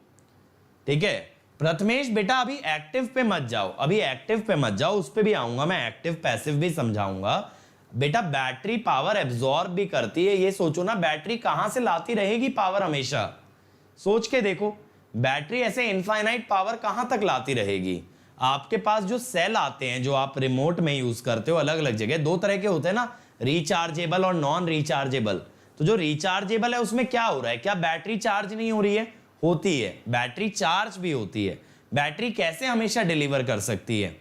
ठीक है। प्रथमेश बेटा अभी एक्टिव पे मत जाओ, अभी एक्टिव पे मत जाओ, उस पे भी आऊंगा मैं, एक्टिव पैसिव भी समझाऊंगा। बेटा बैटरी पावर एब्जॉर्ब भी करती है, ये सोचो ना, बैटरी कहां से लाती रहेगी पावर? हमेशा सोच के देखो, बैटरी ऐसे इनफाइनाइट पावर कहां तक लाती रहेगी? आपके पास जो सेल आते हैं, जो आप रिमोट में यूज करते हो अलग अलग जगह, दो तरह के होते हैं ना, रिचार्जेबल और नॉन रिचार्जेबल। तो जो रिचार्जेबल है उसमें क्या हो रहा है? क्या बैटरी चार्ज नहीं हो रही है? होती है, बैटरी चार्ज भी होती है। बैटरी कैसे हमेशा डिलीवर कर सकती है?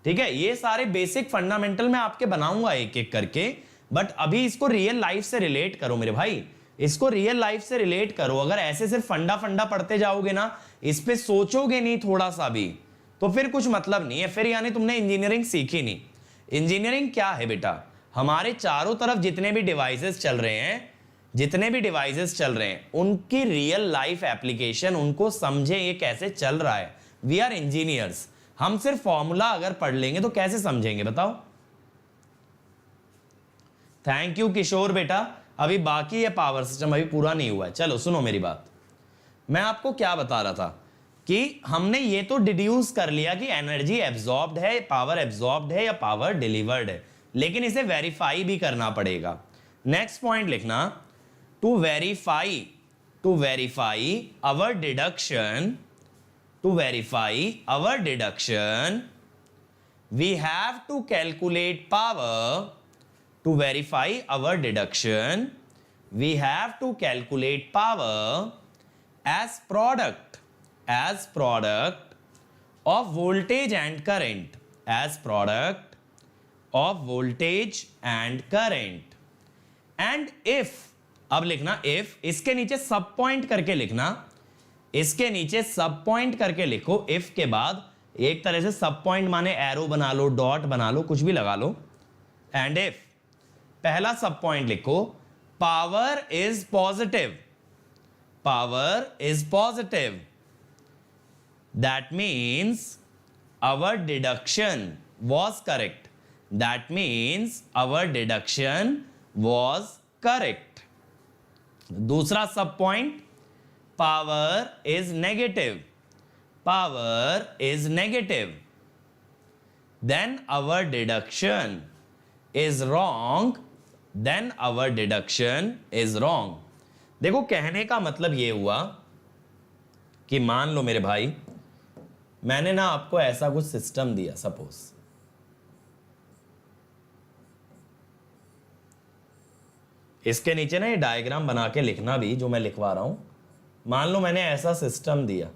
ठीक है, ये सारे बेसिक फंडामेंटल मैं आपके बनाऊंगा एक एक करके, बट अभी इसको रियल लाइफ से रिलेट करो मेरे भाई, इसको रियल लाइफ से रिलेट करो। अगर ऐसे सिर्फ फंडा फंडा पढ़ते जाओगे ना, इस पे सोचोगे नहीं थोड़ा सा भी, तो फिर कुछ मतलब नहीं है, फिर यानी तुमने इंजीनियरिंग सीखी नहीं। इंजीनियरिंग क्या है बेटा? हमारे चारों तरफ जितने भी डिवाइसेस चल रहे हैं, जितने भी डिवाइसेस चल रहे हैं, उनकी रियल लाइफ एप्लीकेशन, उनको समझे ये कैसे चल रहा है। We are engineers. हम सिर्फ फॉर्मूला अगर पढ़ लेंगे तो कैसे समझेंगे बताओ। थैंक यू किशोर बेटा, अभी बाकी है पावर सिस्टम, अभी पूरा नहीं हुआ है। चलो सुनो मेरी बात, मैं आपको क्या बता रहा था कि हमने ये तो डिड्यूस कर लिया कि एनर्जी एब्जॉर्ब्ड है, पावर एब्जॉर्ब्ड है या पावर डिलीवर्ड है, लेकिन इसे वेरीफाई भी करना पड़ेगा। नेक्स्ट पॉइंट लिखना, to verify our deduction, we have to calculate power. To verify our deduction, we have to calculate power as product of voltage and current, as product of voltage and current. And if, अब लिखना if, इसके नीचे सब point करके लिखना, इसके नीचे सब पॉइंट करके लिखो। if के बाद एक तरह से सब पॉइंट माने एरो बना लो, डॉट बना लो, कुछ भी लगा लो। एंड इफ, पहला सब पॉइंट लिखो, power is positive, that means our deduction was correct, दूसरा sub point, power is negative, then our deduction is wrong, देखो कहने का मतलब ये हुआ कि मान लो मेरे भाई, मैंने ना आपको ऐसा कुछ सिस्टम दिया, सपोज इसके नीचे ना ये डायग्राम बना के लिखना भी जो मैं लिखवा रहा हूं। मान लो मैंने ऐसा सिस्टम दिया,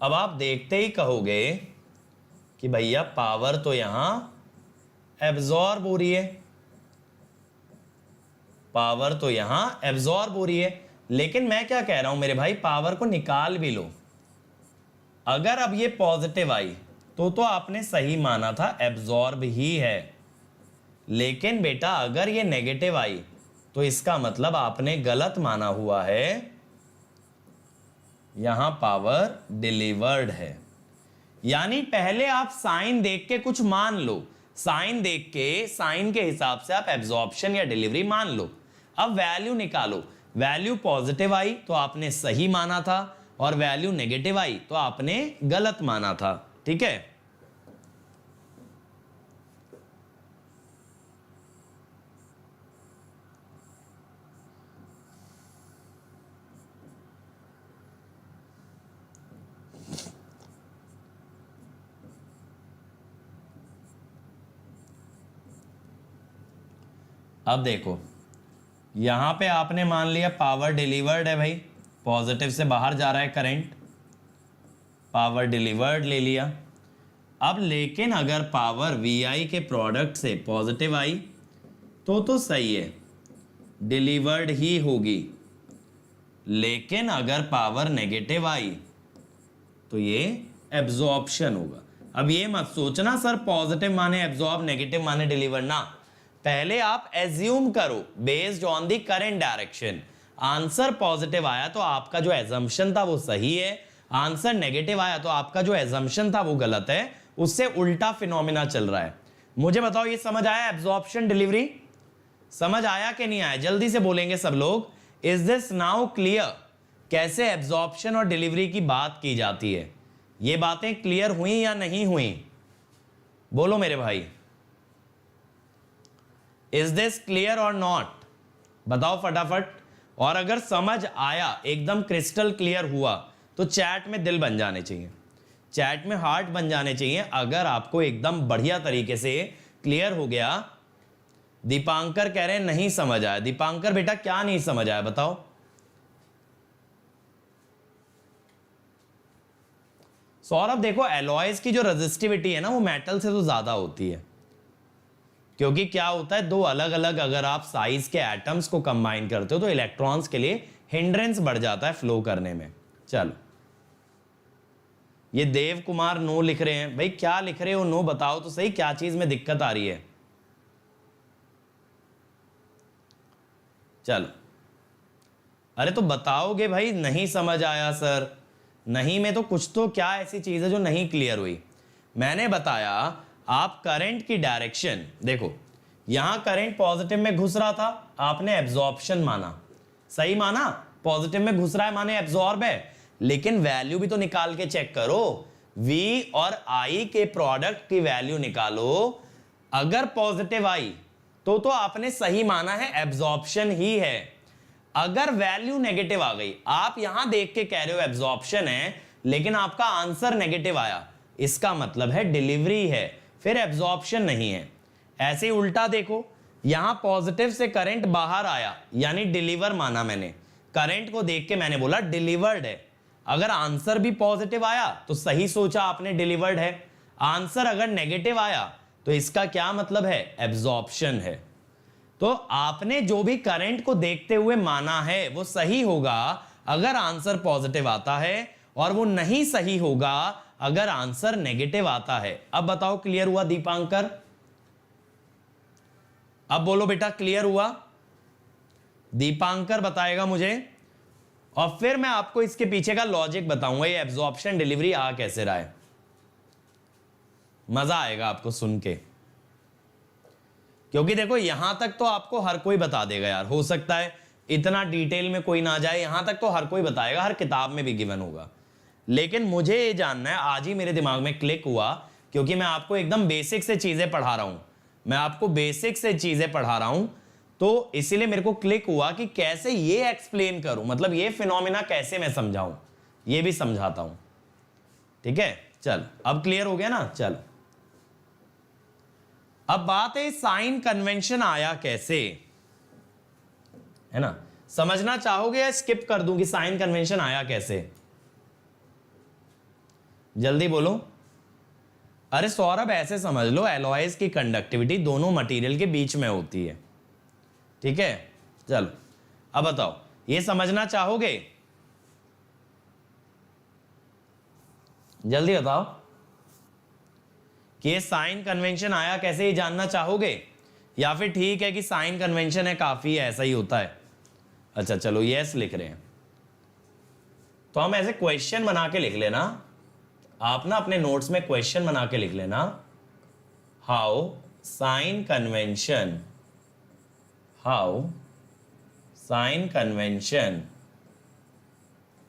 अब आप देखते ही कहोगे कि भैया पावर तो यहां एब्जॉर्ब हो रही है, लेकिन मैं क्या कह रहा हूं मेरे भाई, पावर को निकाल भी लो। अगर अब ये पॉजिटिव आई तो आपने सही माना था, एब्जॉर्ब ही है, लेकिन बेटा अगर ये नेगेटिव आई तो इसका मतलब आपने गलत माना हुआ है, यहां पावर डिलीवर्ड है। यानी पहले आप साइन देख के कुछ मान लो, साइन के हिसाब से आप एब्जॉर्प्शन या डिलीवरी मान लो। अब वैल्यू निकालो, वैल्यू पॉजिटिव आई तो आपने सही माना था, और वैल्यू नेगेटिव आई तो आपने गलत माना था। ठीक है, अब देखो यहां पे आपने मान लिया पावर डिलीवर्ड है भाई, पॉजिटिव से बाहर जा रहा है करंट, पावर डिलीवर्ड ले लिया। अब लेकिन अगर पावर VI के प्रोडक्ट से पॉजिटिव आई तो सही है, डिलीवर्ड ही होगी, लेकिन अगर पावर नेगेटिव आई तो ये एब्जॉर्प्शन होगा। अब ये मत सोचना सर पॉजिटिव माने एब्जॉर्ब, नेगेटिव माने डिलीवर, ना, पहले आप एज्यूम करो based on the current direction. Answer positive आया तो आपका जो एजम्पशन था वो सही है, आंसर नेगेटिव आया तो आपका जो एजम्पशन था वो गलत है, उससे उल्टा फिनोमिना चल रहा है। मुझे बताओ ये समझ आया, एब्जॉर्प्शन डिलीवरी समझ आया कि नहीं आया? जल्दी से बोलेंगे सब लोग, इज दिस नाउ क्लियर? कैसे एब्जॉर्प्शन और डिलीवरी की बात की जाती है, ये बातें क्लियर हुई या नहीं हुई? बोलो मेरे भाई, इज दिस क्लियर और नॉट? बताओ फटाफट। और अगर समझ आया, एकदम क्रिस्टल क्लियर हुआ, तो चैट में दिल बन जाने चाहिए, चैट में हार्ट बन जाने चाहिए। अगर आपको एकदम बढ़िया तरीके से क्लियर हो गया। दीपांकर कह रहे हैं नहीं समझ आया। दीपांकर बेटा क्या नहीं समझ आया बताओ? सौरभ देखो एलॉयज की जो रेजिस्टिविटी है ना वो मेटल से तो ज्यादा होती है, क्योंकि क्या होता है दो अलग अलग अगर आप साइज के एटम्स को कंबाइन करते हो तो इलेक्ट्रॉन्स के लिए हिंड्रेंस बढ़ जाता है फ्लो करने में। चलो ये देव कुमार नो लिख रहे हैं, भाई क्या लिख रहे हो नो बताओ तो सही, क्या चीज में दिक्कत आ रही है? चलो अरे तो बताओगे भाई नहीं समझ आया सर, नहीं में तो कुछ तो क्या ऐसी चीज है जो नहीं क्लियर हुई? मैंने बताया आप करंट की डायरेक्शन देखो, यहां करंट पॉजिटिव में घुस रहा था, आपने एब्जॉर्प्शन माना, सही माना, पॉजिटिव में घुस रहा है माने एब्जॉर्ब है, लेकिन वैल्यू भी तो निकाल के चेक करो, V और I के प्रोडक्ट की वैल्यू निकालो, अगर पॉजिटिव आई तो आपने सही माना है, एब्जॉर्प्शन ही है। अगर वैल्यू नेगेटिव आ गई, आप यहां देख के कह रहे हो एब्जॉर्प्शन है, लेकिन आपका आंसर नेगेटिव आया, इसका मतलब है डिलीवरी है, फिर एब्जॉर्प्शन नहीं है। ऐसे ही उल्टा देखो, यहां पॉजिटिव से करंट बाहर आया यानी डिलीवर माना मैंने, करंट को देख के मैंने बोला डिलीवर्ड है। अगर आंसर भी पॉजिटिव आया तो सही सोचा आपने, डिलीवर्ड है। आंसर अगर नेगेटिव आया तो इसका क्या मतलब है, एब्जॉर्प्शन है। तो आपने जो भी करंट को देखते हुए माना है वो सही होगा अगर आंसर पॉजिटिव आता है, और वो नहीं सही होगा अगर आंसर नेगेटिव आता है। अब बताओ क्लियर हुआ दीपांकर? अब बोलो बेटा क्लियर हुआ? दीपांकर बताएगा मुझे, और फिर मैं आपको इसके पीछे का लॉजिक बताऊंगा, ये एब्जॉर्प्शन डिलीवरी आ कैसे रहा है। मजा आएगा आपको सुन के, क्योंकि देखो यहां तक तो आपको हर कोई बता देगा यार, हो सकता है इतना डिटेल में कोई ना जाए, यहां तक तो हर कोई बताएगा, हर किताब में भी गिवन होगा, लेकिन मुझे ये जानना है, आज ही मेरे दिमाग में क्लिक हुआ, क्योंकि मैं आपको एकदम बेसिक से चीजें पढ़ा रहा हूं, मैं आपको बेसिक से चीजें पढ़ा रहा हूं, तो इसीलिए मेरे को क्लिक हुआ कि कैसे ये एक्सप्लेन करूं, मतलब ये फिनोमिना कैसे मैं समझाऊं, ये भी समझाता हूं। ठीक है, चल अब क्लियर हो गया ना। चल अब बात है साइन कन्वेंशन आया कैसे, है ना? समझना चाहोगे या स्किप कर दूं कि साइन कन्वेंशन आया कैसे? जल्दी बोलो। अरे सौरभ ऐसे समझ लो, एलॉयज की कंडक्टिविटी दोनों मटेरियल के बीच में होती है, ठीक है? चलो अब बताओ, ये समझना चाहोगे? जल्दी बताओ कि ये साइन कन्वेंशन आया कैसे, ये जानना चाहोगे, या फिर ठीक है कि साइन कन्वेंशन है काफी है, ऐसा ही होता है? अच्छा चलो यस लिख रहे हैं, तो हम ऐसे क्वेश्चन बना के लिख लेना, आप ना अपने नोट्स में क्वेश्चन बना के लिख लेना, how sign convention, how sign convention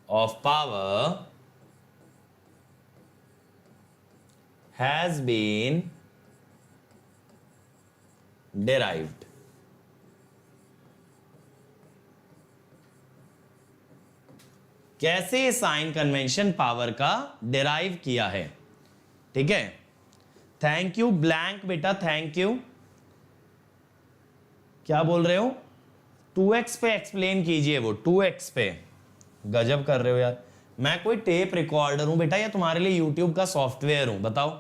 of power has been derived। कैसे साइन कन्वेंशन पावर का डिराइव किया है, ठीक है? थैंक यू ब्लैंक बेटा, थैंक यू। क्या बोल रहे हो? 2x पे एक्सप्लेन कीजिए, वो 2x पे गजब कर रहे हो यार। मैं कोई टेप रिकॉर्डर हूं बेटा या तुम्हारे लिए यूट्यूब का सॉफ्टवेयर हूं, बताओ,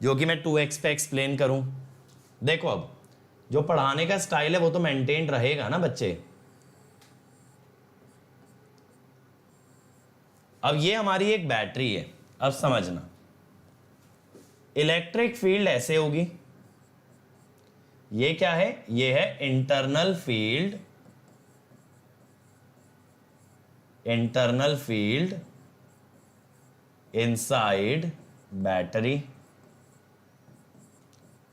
जो कि मैं 2x पे एक्सप्लेन करूं? देखो अब जो पढ़ाने का स्टाइल है वो तो मेंटेन रहेगा ना बच्चे। अब ये हमारी एक बैटरी है, अब समझना, इलेक्ट्रिक फील्ड ऐसे होगी, ये क्या है, ये है internal field, internal field inside battery,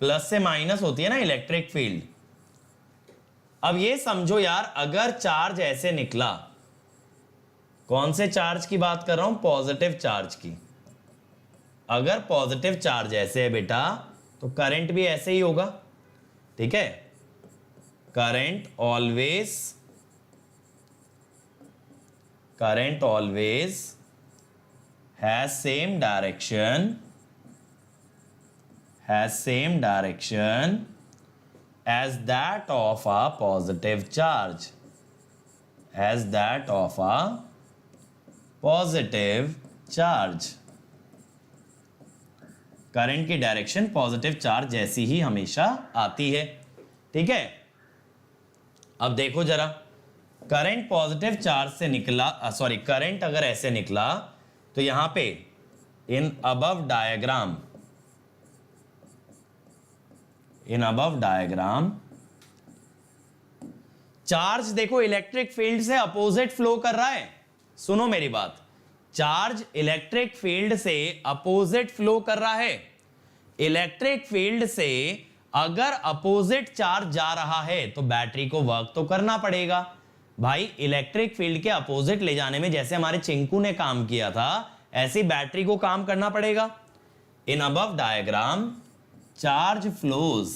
plus से माइनस होती है ना इलेक्ट्रिक फील्ड। अब ये समझो यार, अगर चार्ज ऐसे निकला, कौन से चार्ज की बात कर रहा हूं, पॉजिटिव चार्ज की, अगर पॉजिटिव चार्ज ऐसे है बेटा तो करंट भी ऐसे ही होगा, ठीक है? Current always has same direction, as that of a positive charge, current की डायरेक्शन पॉजिटिव चार्ज जैसी ही हमेशा आती है, ठीक है? अब देखो जरा, करंट पॉजिटिव चार्ज से निकला, सॉरी करंट अगर ऐसे निकला तो यहां पे इन अबव डायग्राम चार्ज देखो इलेक्ट्रिक फील्ड से अपोजिट फ्लो कर रहा है। सुनो मेरी बात, चार्ज इलेक्ट्रिक फील्ड से अपोजिट फ्लो कर रहा है। इलेक्ट्रिक फील्ड से अगर अपोजिट चार्ज जा रहा है तो बैटरी को वर्क तो करना पड़ेगा भाई। इलेक्ट्रिक फील्ड के अपोजिट ले जाने में जैसे हमारे चिंकू ने काम किया था, ऐसी बैटरी को काम करना पड़ेगा। In above diagram charge flows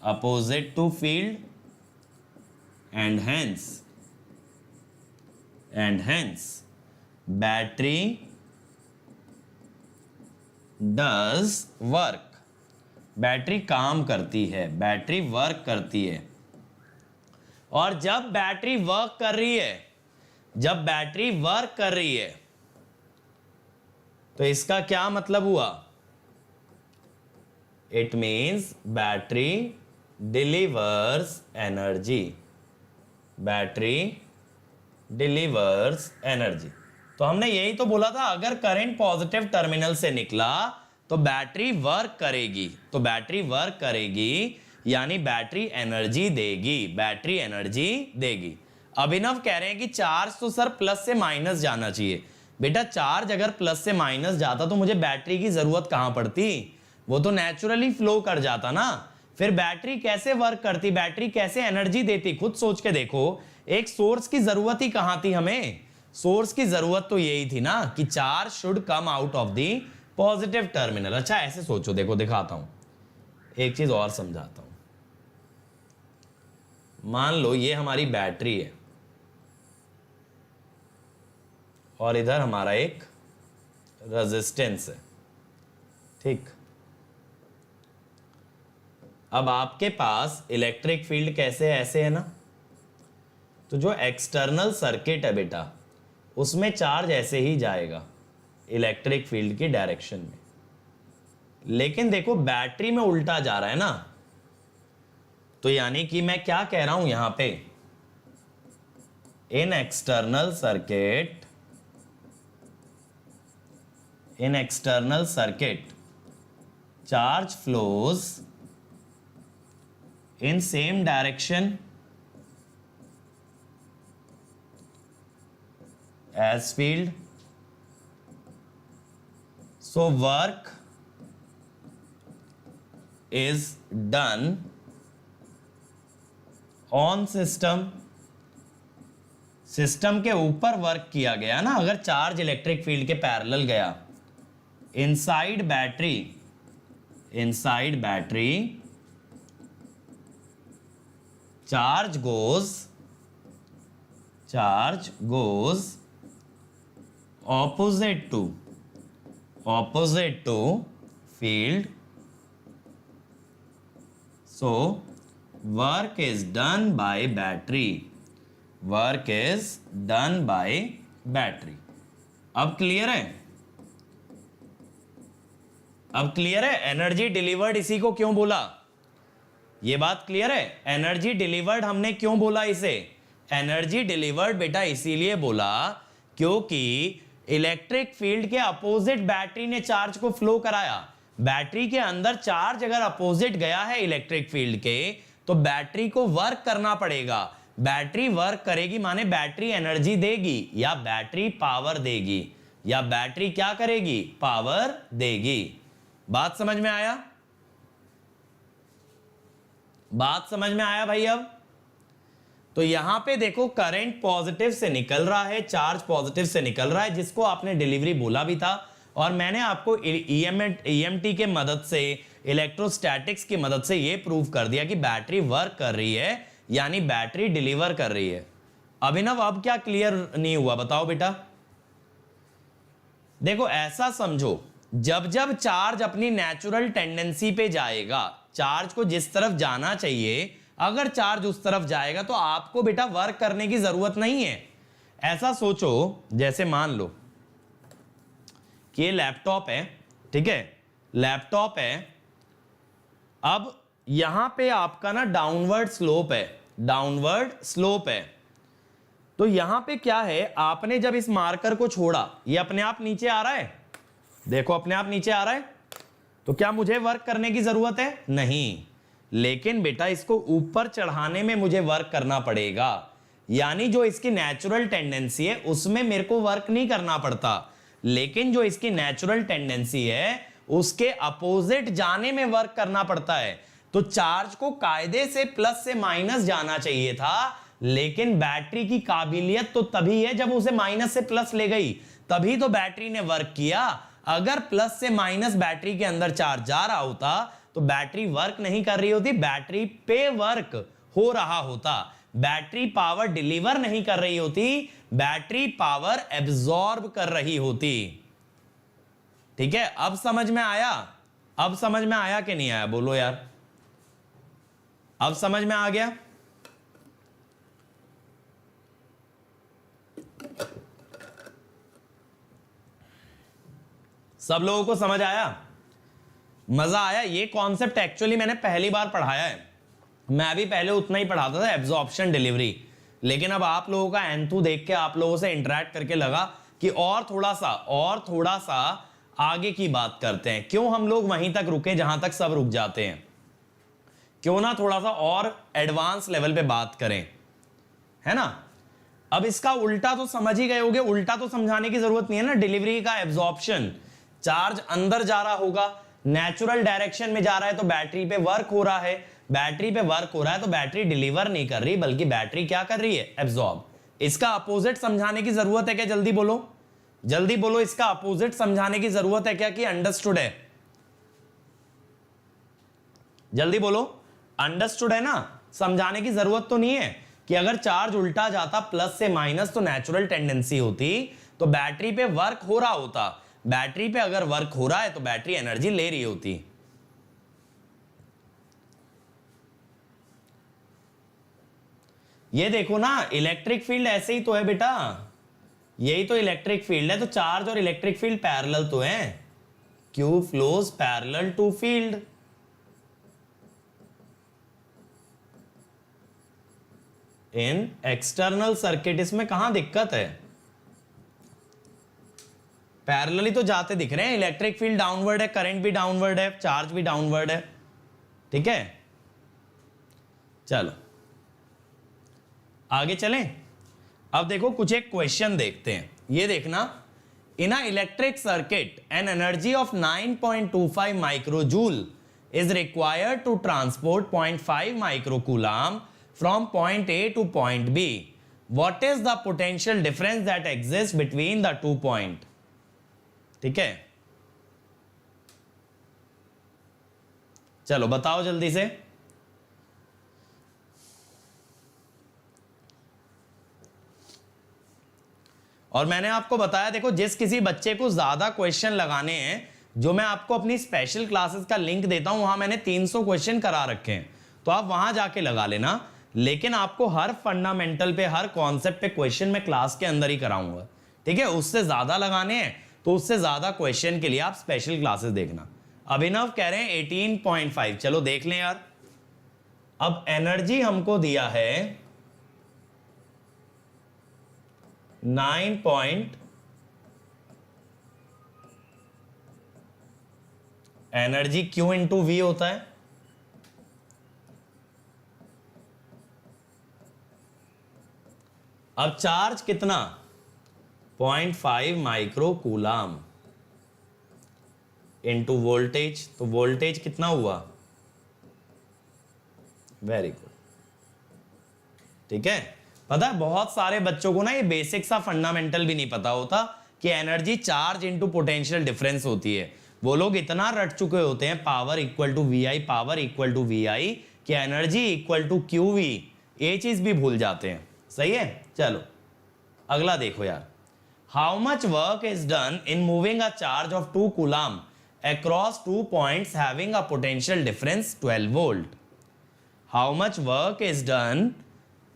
opposite to field and hence battery does work। Battery काम करती है, बैटरी वर्क करती है। और जब बैटरी वर्क कर रही है तो इसका क्या मतलब हुआ? It means battery delivers energy। तो हमने यही तो बोला था, अगर करंट पॉजिटिव टर्मिनल से निकला तो बैटरी वर्क करेगी, यानी बैटरी एनर्जी देगी। अभिनव कह रहे हैं कि चार्ज तो सर प्लस से माइनस जाना चाहिए। बेटा चार्ज अगर प्लस से माइनस जाता तो मुझे बैटरी की जरूरत कहां पड़ती? वो तो नेचुरली फ्लो कर जाता ना। फिर बैटरी कैसे वर्क करती, बैटरी कैसे एनर्जी देती? खुद सोच के देखो। एक सोर्स की जरूरत ही कहां थी हमें? सोर्स की जरूरत तो यही थी ना कि charge should come out of the positive terminal. अच्छा ऐसे सोचो, देखो दिखाता हूं, एक चीज और समझाता हूं। मान लो ये हमारी बैटरी है और इधर हमारा एक रेजिस्टेंस है, ठीक। अब आपके पास इलेक्ट्रिक फील्ड कैसे ऐसे है ना, तो जो एक्सटर्नल सर्किट है बेटा उसमें चार्ज ऐसे ही जाएगा इलेक्ट्रिक फील्ड की डायरेक्शन में। लेकिन देखो बैटरी में उल्टा जा रहा है ना, तो यानी कि मैं क्या कह रहा हूं यहां पे, इन external circuit charge flows in same direction as field, so work is done on system के ऊपर वर्क किया गया ना। अगर चार्ज इलेक्ट्रिक फील्ड के पैरेलल गया, inside battery charge goes opposite to field, so work is done by battery। अब clear है? एनर्जी डिलीवर्ड इसी को क्यों बोला? ये बात क्लियर है? एनर्जी डिलीवर्ड हमने क्यों बोला इसे? एनर्जी डिलीवर्ड बेटा इसीलिए बोला क्योंकि इलेक्ट्रिक फील्ड के अपोजिट बैटरी ने चार्ज को फ्लो कराया। बैटरी के अंदर चार्ज अगर अपोजिट गया है इलेक्ट्रिक फील्ड के, तो बैटरी को वर्क करना पड़ेगा। बैटरी वर्क करेगी माने बैटरी एनर्जी देगी या बैटरी पावर देगी, या बैटरी क्या करेगी? पावर देगी। बात समझ में आया? भाई? अब तो यहां पे देखो करंट पॉजिटिव से निकल रहा है, चार्ज पॉजिटिव से निकल रहा है, जिसको आपने डिलीवरी बोला भी था। और मैंने आपको ईएमटी के मदद से, इलेक्ट्रोस्टैटिक्स की मदद से यह प्रूव कर दिया कि बैटरी वर्क कर रही है, यानी बैटरी डिलीवर कर रही है। अभिनव अब क्या क्लियर नहीं हुआ बताओ बेटा? देखो ऐसा समझो, जब चार्ज अपनी नेचुरल टेंडेंसी पे जाएगा, चार्ज को जिस तरफ जाना चाहिए, अगर चार्ज उस तरफ जाएगा तो आपको बेटा वर्क करने की जरूरत नहीं है। ऐसा सोचो जैसे मान लो कि ये लैपटॉप है, ठीक है, लैपटॉप है। अब यहां पे आपका ना डाउनवर्ड स्लोप है, तो यहां पे क्या है, आपने जब इस मार्कर को छोड़ा, ये अपने आप नीचे आ रहा है, देखो अपने आप नीचे आ रहा है, तो क्या मुझे वर्क करने की जरूरत है? नहीं, लेकिन बेटा इसको ऊपर चढ़ाने में मुझे वर्क करना पड़ेगा, यानी जो इसकी नेचुरल टेंडेंसी है उसमें मेरे को वर्क नहीं करना पड़ता, लेकिन जो इसकी नेचुरल टेंडेंसी है उसके अपोजिट जाने में वर्क करना पड़ता है। तो चार्ज को कायदे से प्लस से माइनस जाना चाहिए था, लेकिन बैटरी की काबिलियत तो तभी है जब उसे माइनस से प्लस ले गई, तभी तो बैटरी ने वर्क किया। अगर प्लस से माइनस बैटरी के अंदर चार्ज जा रहा होता तो बैटरी वर्क नहीं कर रही होती, बैटरी पे वर्क हो रहा होता, बैटरी पावर डिलीवर नहीं कर रही होती, बैटरी पावर एब्जॉर्ब कर रही होती। ठीक है, अब समझ में आया? अब समझ में आया कि नहीं आया? बोलो यार, अब समझ में आ गया? सब लोगों को समझ आया? मजा आया? ये कॉन्सेप्ट एक्चुअली मैंने पहली बार पढ़ाया है, मैं भी पहले उतना ही पढ़ाता था, एब्जॉर्प्शन डिलीवरी, लेकिन अब आप लोगों का एंथू देख के, आप लोगों से इंटरेक्ट करके लगा कि और थोड़ा सा आगे की बात करते हैं। क्यों हम लोग वहीं तक रुके जहां तक सब रुक जाते हैं? क्यों ना थोड़ा सा और एडवांस लेवल पे बात करें, है ना? अब इसका उल्टा तो समझ ही गए होगे, उल्टा तो समझाने की जरूरत नहीं है ना। डिलीवरी का एब्जॉर्प्शन, चार्ज अंदर जा रहा होगा, नेचुरल डायरेक्शन में जा रहा है तो बैटरी पे वर्क हो रहा है, बैटरी पे वर्क हो रहा है तो बैटरी डिलीवर नहीं कर रही, बल्कि बैटरी क्या कर रही है? एब्जॉर्ब। इसका अपोजिट समझाने की जरूरत है क्या? जल्दी बोलो, जल्दी बोलो, इसका अपोजिट समझाने की जरूरत है क्या कि अंडरस्टूड है? जल्दी बोलो, अंडरस्टूड है ना? समझाने की जरूरत तो नहीं है कि अगर चार्ज उल्टा जाता प्लस से माइनस तो नेचुरल टेंडेंसी होती, तो बैटरी पे वर्क हो रहा होता, बैटरी पे अगर वर्क हो रहा है तो बैटरी एनर्जी ले रही होती। ये देखो ना, इलेक्ट्रिक फील्ड ऐसे ही तो है बेटा, यही तो इलेक्ट्रिक फील्ड है, तो चार्ज और इलेक्ट्रिक फील्ड पैरेलल तो हैं। Q flows parallel to field. In external circuit, इसमें कहां दिक्कत है? पैरेलली तो जाते दिख रहे हैं, इलेक्ट्रिक फील्ड डाउनवर्ड है, करंट भी डाउनवर्ड है, चार्ज भी डाउनवर्ड है। ठीक है, चलो आगे चलें। अब देखो कुछ एक क्वेश्चन देखते हैं, ये देखना। In a electric circuit an energy of 9.25 microjoule is required to transport 0.5 microcoulomb from point A to point B. What is the potential difference that exists between the two point? ठीक है, चलो बताओ जल्दी से। और मैंने आपको बताया, देखो जिस किसी बच्चे को ज्यादा क्वेश्चन लगाने हैं, जो मैं आपको अपनी स्पेशल क्लासेस का लिंक देता हूं, वहां मैंने 300 क्वेश्चन करा रखे हैं, तो आप वहां जाके लगा लेना। लेकिन आपको हर फंडामेंटल पे, हर कॉन्सेप्ट पे क्वेश्चन मैं क्लास के अंदर ही कराऊंगा। ठीक है, उससे ज्यादा लगाने हैं तो उससे ज्यादा क्वेश्चन के लिए आप स्पेशल क्लासेस देखना। अभिनव कह रहे हैं 18.5, चलो देख लें यार। अब एनर्जी हमको दिया है 9 एनर्जी Q इंटू V होता है, अब चार्ज कितना? 0.5 माइक्रो कूलाम इंटू वोल्टेज, तो वोल्टेज कितना हुआ? Very good. ठीक है, पता है बहुत सारे बच्चों को ना ये बेसिक सा फंडामेंटल भी नहीं पता होता कि energy charge into potential difference होती है। वो लोग इतना रट चुके होते हैं power equal to V I, power equal to V I, कि energy equal to Q V, ये चीज भी भूल जाते हैं। सही है, चलो अगला देखो यार। How much work is done in moving a charge of 2 coulomb across 2 points having a potential difference 12 volt? How much work is done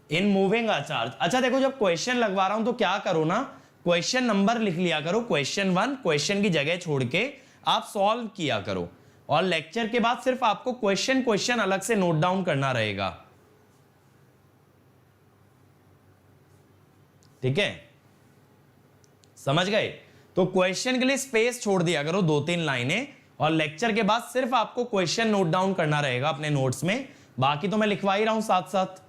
in moving a charge. अच्छा देखो, जब क्वेश्चन लगवा रहा हूं तो क्या करो ना, क्वेश्चन नंबर लिख लिया करो, क्वेश्चन 1 क्वेश्चन की जगह छोड़ के आप सॉल्व किया करो, और लेक्चर के बाद सिर्फ आपको क्वेश्चन अलग से नोट डाउन करना रहेगा। ठीक है, समझ गए? तो क्वेश्चन के लिए स्पेस छोड़ दिया करो 2-3 लाइनें, और लेक्चर के बाद सिर्फ आपको क्वेश्चन नोट डाउन करना रहेगा अपने नोट्स में, बाकी तो मैं लिखवा ही रहा हूं साथ साथ।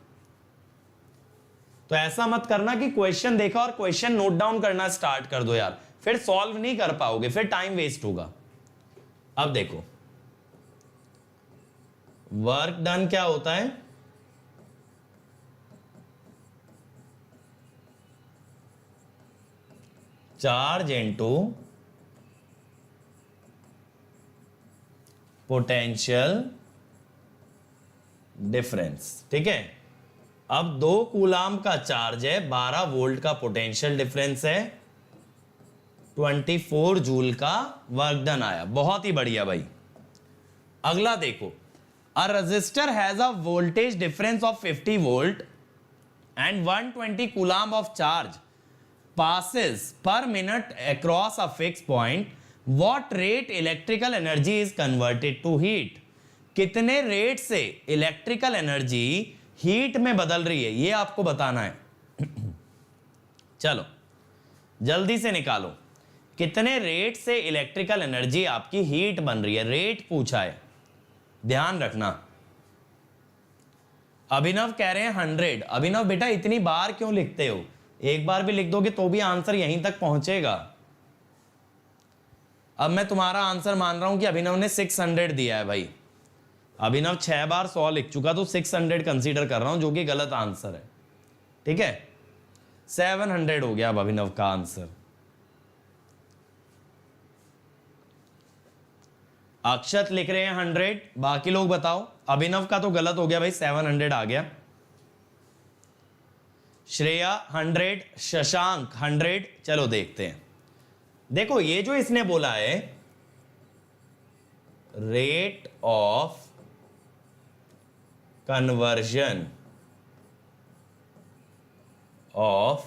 तो ऐसा मत करना कि क्वेश्चन देखा और क्वेश्चन नोट डाउन करना स्टार्ट कर दो यार, फिर सॉल्व नहीं कर पाओगे, फिर टाइम वेस्ट होगा। अब देखो वर्क डन क्या होता है, चार्ज इनटू पोटेंशियल डिफरेंस। ठीक है, अब 2 कूलाम का चार्ज है, 12 वोल्ट का पोटेंशियल डिफरेंस है, 24 जूल का वर्क डन आया। बहुत ही बढ़िया भाई। अगला देखो, a resistor has a voltage difference of 50 volt and 120 coulomb of charge passes per minute across a fixed point. What rate electrical energy is converted to heat? कितने rate से electrical energy heat में बदल रही है, ये आपको बताना है। चलो जल्दी से निकालो, कितने रेट से इलेक्ट्रिकल एनर्जी आपकी हीट बन रही है, रेट पूछा है, ध्यान रखना। अभिनव कह रहे हैं 100। अभिनव बेटा इतनी बार क्यों लिखते हो, एक बार भी लिख दोगे तो भी आंसर यहीं तक पहुंचेगा। अब मैं तुम्हारा आंसर मान रहा हूं कि अभिनव ने 600 दिया है भाई। अभिनव 6 बार 100 लिख चुका, तो 600 कंसीडर कर रहा हूं, जो कि गलत आंसर है। ठीक है, 700 हो गया अब अभिनव का आंसर। अक्षत लिख रहे हैं 100, बाकी लोग बताओ। अभिनव का तो गलत हो गया भाई, 700 आ गया। श्रेया 100, शशांक 100। चलो देखते हैं। देखो ये जो इसने बोला है rate of conversion of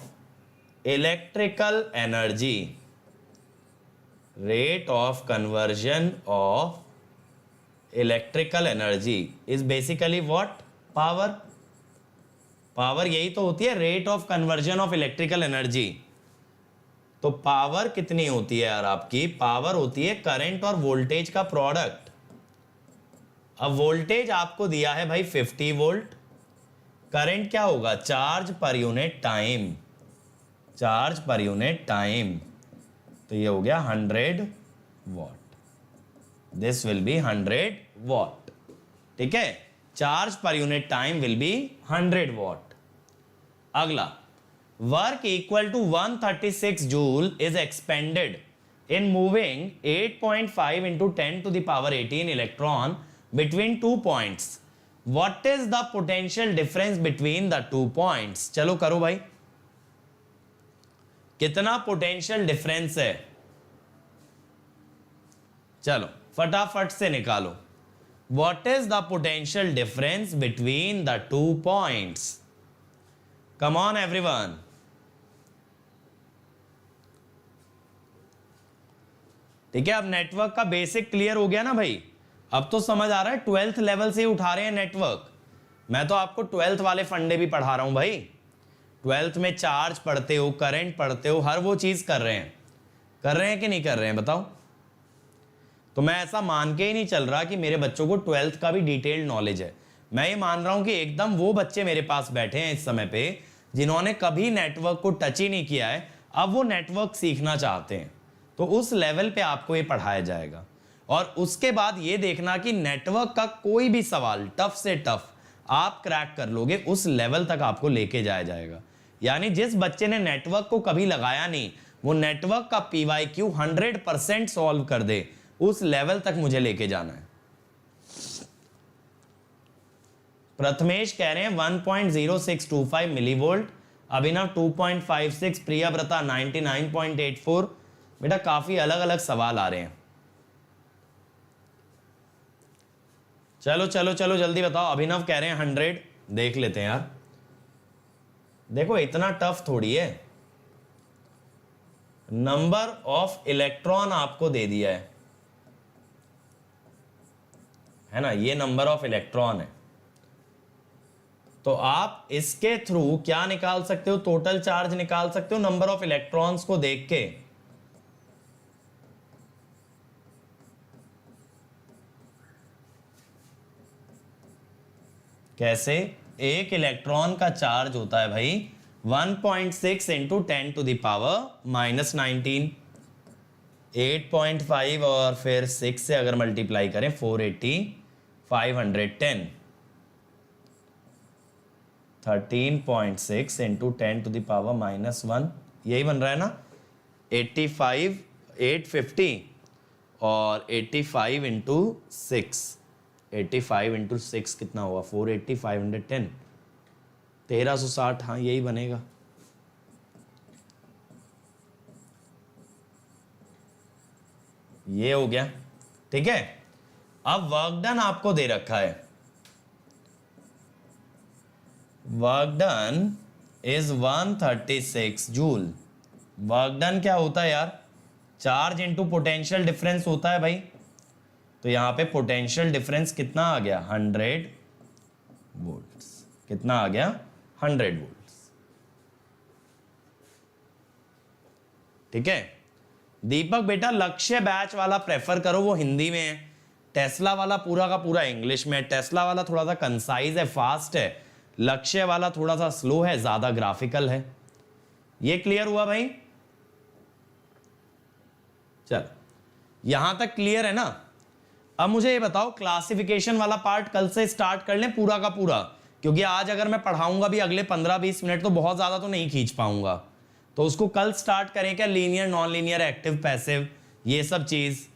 electrical energy, rate of conversion of electrical energy is basically what, power. Power यही तो होती है, rate of conversion of electrical energy. तो पावर कितनी होती है यार आपकी, पावर होती है करंट और वोल्टेज का प्रोडक्ट। अब वोल्टेज आपको दिया है भाई 50 वोल्ट, करंट क्या होगा, charge per unit time, charge per unit time, तो ये हो गया 100 watt. This will be 100 watt. ठीक है, charge per unit time will be 100 watt. अगला, work equal to 136 joule is expended in moving 8.5 into 10 to the power 18 electron between 2 points. What is the potential difference between the 2 points? चलो करो भाई, कितना potential difference है, चलो फटाफट से निकालो। What is the potential difference between the 2 points? Come on everyone. ठीक है, अब नेटवर्क का बेसिक क्लियर हो गया ना भाई। अब तो समझ आ रहा है, 12th लेवल से ही उठा रहे हैं नेटवर्क। मैं तो आपको 12th वाले फंडे भी पढ़ा रहा हूं भाई। 12th में चार्ज पढ़ते हो, करंट पढ़ते हो, हर वो चीज कर रहे हैं कि नहीं कर रहे हैं बताओ। तो मैं ऐसा मान के ही नहीं चल रहा कि मेरे बच्चों को 12th का भी डिटेल्ड नॉलेज है। मैं ये मान रहा हूं कि एकदम वो बच्चे मेरे पास बैठे हैं इस समय पे जिन्होंने कभी नेटवर्क को टच ही नहीं किया है, अब वो नेटवर्क सीखना चाहते हैं। तो उस लेवल पे आपको ये पढ़ाया जाएगा, और उसके बाद ये देखना कि नेटवर्क का कोई भी सवाल टफ से टफ आप क्रैक कर लोगे, उस लेवल तक आपको लेके जाया जाएगा। यानी जिस बच्चे ने नेटवर्क को कभी लगाया नहीं, वो नेटवर्क का PYQ 100% सॉल्व कर दे, उस लेवल तक मुझे लेके जाना है। प्रथमेश कह रहे हैं 1.0625 मिलीवोल्ट, अभिनव 2.56, प्रियाव्रता 99.84। बेटा काफी अलग अलग सवाल आ रहे हैं। चलो चलो चलो जल्दी बताओ। अभिनव कह रहे हैं 100, देख लेते हैं यार। देखो इतना टफ थोड़ी है, नंबर ऑफ इलेक्ट्रॉन आपको दे दिया है ना, ये नंबर ऑफ इलेक्ट्रॉन है। तो आप इसके थ्रू क्या निकाल सकते हो, टोटल चार्ज निकाल सकते हो नंबर ऑफ इलेक्ट्रॉन्स को देख के। कैसे? एक इलेक्ट्रॉन का चार्ज होता है भाई 1.6 into 10 to the power minus 19, 8.5 और फिर 6 से अगर मल्टीप्लाई करें 480, 510, 13.6 into 10 to the power minus 1, यही बन रहा है ना? 85, 850 और 85 इंटू 6, 85 इंटू 6 कितना हुआ? 480, 510, 1360। हाँ यही बनेगा। ये हो गया, ठीक है। अब वर्क डन आपको दे रखा है, work done is 136 joule. Work done क्या होता है यार? चार्ज इंटू पोटेंशियल डिफरेंस होता है भाई। तो यहां पे पोटेंशियल डिफरेंस कितना आ गया? 100 वोल्ट्स। कितना आ गया? 100 वोल्ट्स। ठीक है। दीपक बेटा लक्ष्य बैच वाला प्रेफर करो, वो हिंदी में है। टेस्ला वाला पूरा का पूरा इंग्लिश में है। टेस्ला वाला थोड़ा सा कंसाइज है, फास्ट है। लक्ष्य वाला थोड़ा सा स्लो है, ज्यादा ग्राफिकल है। ये क्लियर हुआ भाई? चल यहां तक क्लियर है ना? अब मुझे ये बताओ, क्लासिफिकेशन वाला पार्ट कल से स्टार्ट कर लें पूरा का पूरा, क्योंकि आज अगर मैं पढ़ाऊंगा भी अगले 15-20 मिनट तो बहुत ज्यादा तो नहीं खींच पाऊंगा। तो उसको कल स्टार्ट करें क्या? Linear, non linear, active, passive, ये सब चीज।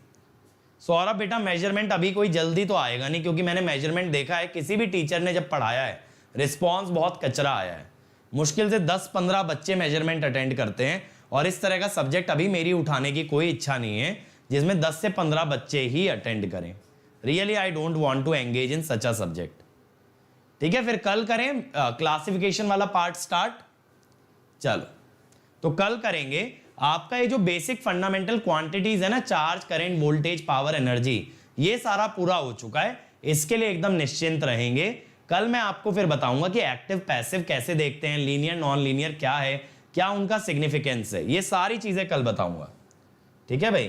सौरभ बेटा मेजरमेंट अभी कोई जल्दी तो आएगा नहीं, क्योंकि मैंने मेजरमेंट देखा है किसी भी टीचर ने जब पढ़ाया है रिस्पॉन्स बहुत कचरा आया है। मुश्किल से 10-15 बच्चे मेजरमेंट अटेंड करते हैं, और इस तरह का सब्जेक्ट अभी मेरी उठाने की कोई इच्छा नहीं है जिसमें 10 से 15 बच्चे ही अटेंड करें। Really I don't want to engage in such a subject. ठीक है, फिर कल करें क्लासिफिकेशन वाला पार्ट स्टार्ट। चलो तो कल करेंगे आपका ये जो बेसिक फंडामेंटल क्वांटिटीज है ना, charge, current, voltage, power, energy, ये सारा पूरा हो चुका है। इसके लिए एकदम निश्चिंत रहेंगे। कल मैं आपको फिर बताऊंगा कि एक्टिव पैसिव कैसे देखते हैं, लीनियर नॉन लीनियर क्या है, क्या उनका सिग्निफिकेंस है, ये सारी चीजें कल बताऊंगा। ठीक है भाई?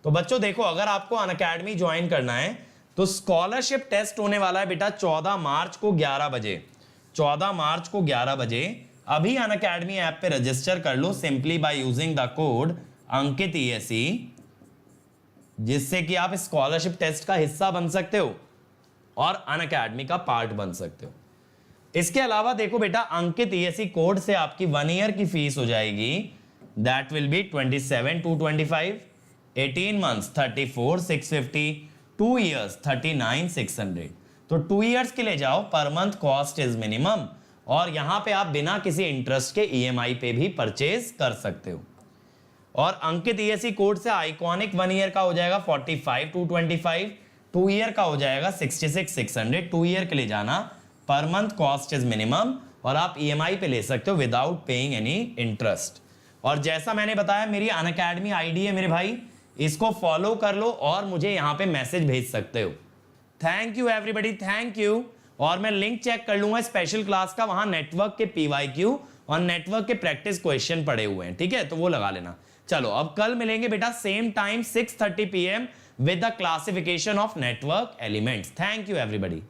तो बच्चों देखो, अगर आपको अनअकैडमी ज्वाइन करना है तो स्कॉलरशिप टेस्ट होने वाला है बेटा 14 मार्च को 11 बजे। 14 मार्च को 11 बजे अभी अनअकैडमी ऐप पे रजिस्टर कर लो simply by using the code Ankit ESE, जिससे कि आप स्कॉलरशिप टेस्ट का हिस्सा बन सकते हो और अनअकैडमी का पार्ट बन सकते हो। इसके अलावा देखो बेटा, अंकित ESE कोड से आपकी 1 ईयर की फीस हो जाएगी, that will be 27,225, 18 months 34,650, 2 years 39,600। तो 2 इयर्स के लिए जाओ, पर मंथ कॉस्ट इज मिनिमम, और यहां पे आप बिना किसी इंटरेस्ट के EMI पे भी परचेज कर सकते हो। और अंकित ESE कोड से आइकॉनिक 1 ईयर का हो जाएगा 45,225, 2 ईयर का हो जाएगा 66,600। 2 ईयर के लिए जाना, पर मंथ कॉस्ट इज मिनिमम, और आप EMI पे ले सकते हो विदाउट पेइंग एनी इंटरेस्ट। और जैसा मैंने बताया, मेरी अनअकैडमी आईडी है मेरे भाई, इसको फॉलो कर लो और मुझे यहां पे मैसेज भेज सकते हो। Thank you everybody, thank you. और मैं लिंक चेक कर लूंगा स्पेशल क्लास का, वहां नेटवर्क के PYQ और नेटवर्क के प्रैक्टिस क्वेश्चन पड़े हुए हैं। ठीक है, तो वो लगा लेना। चलो अब कल मिलेंगे बेटा same time 6:30 PM with the classification of network elements. Thank you everybody.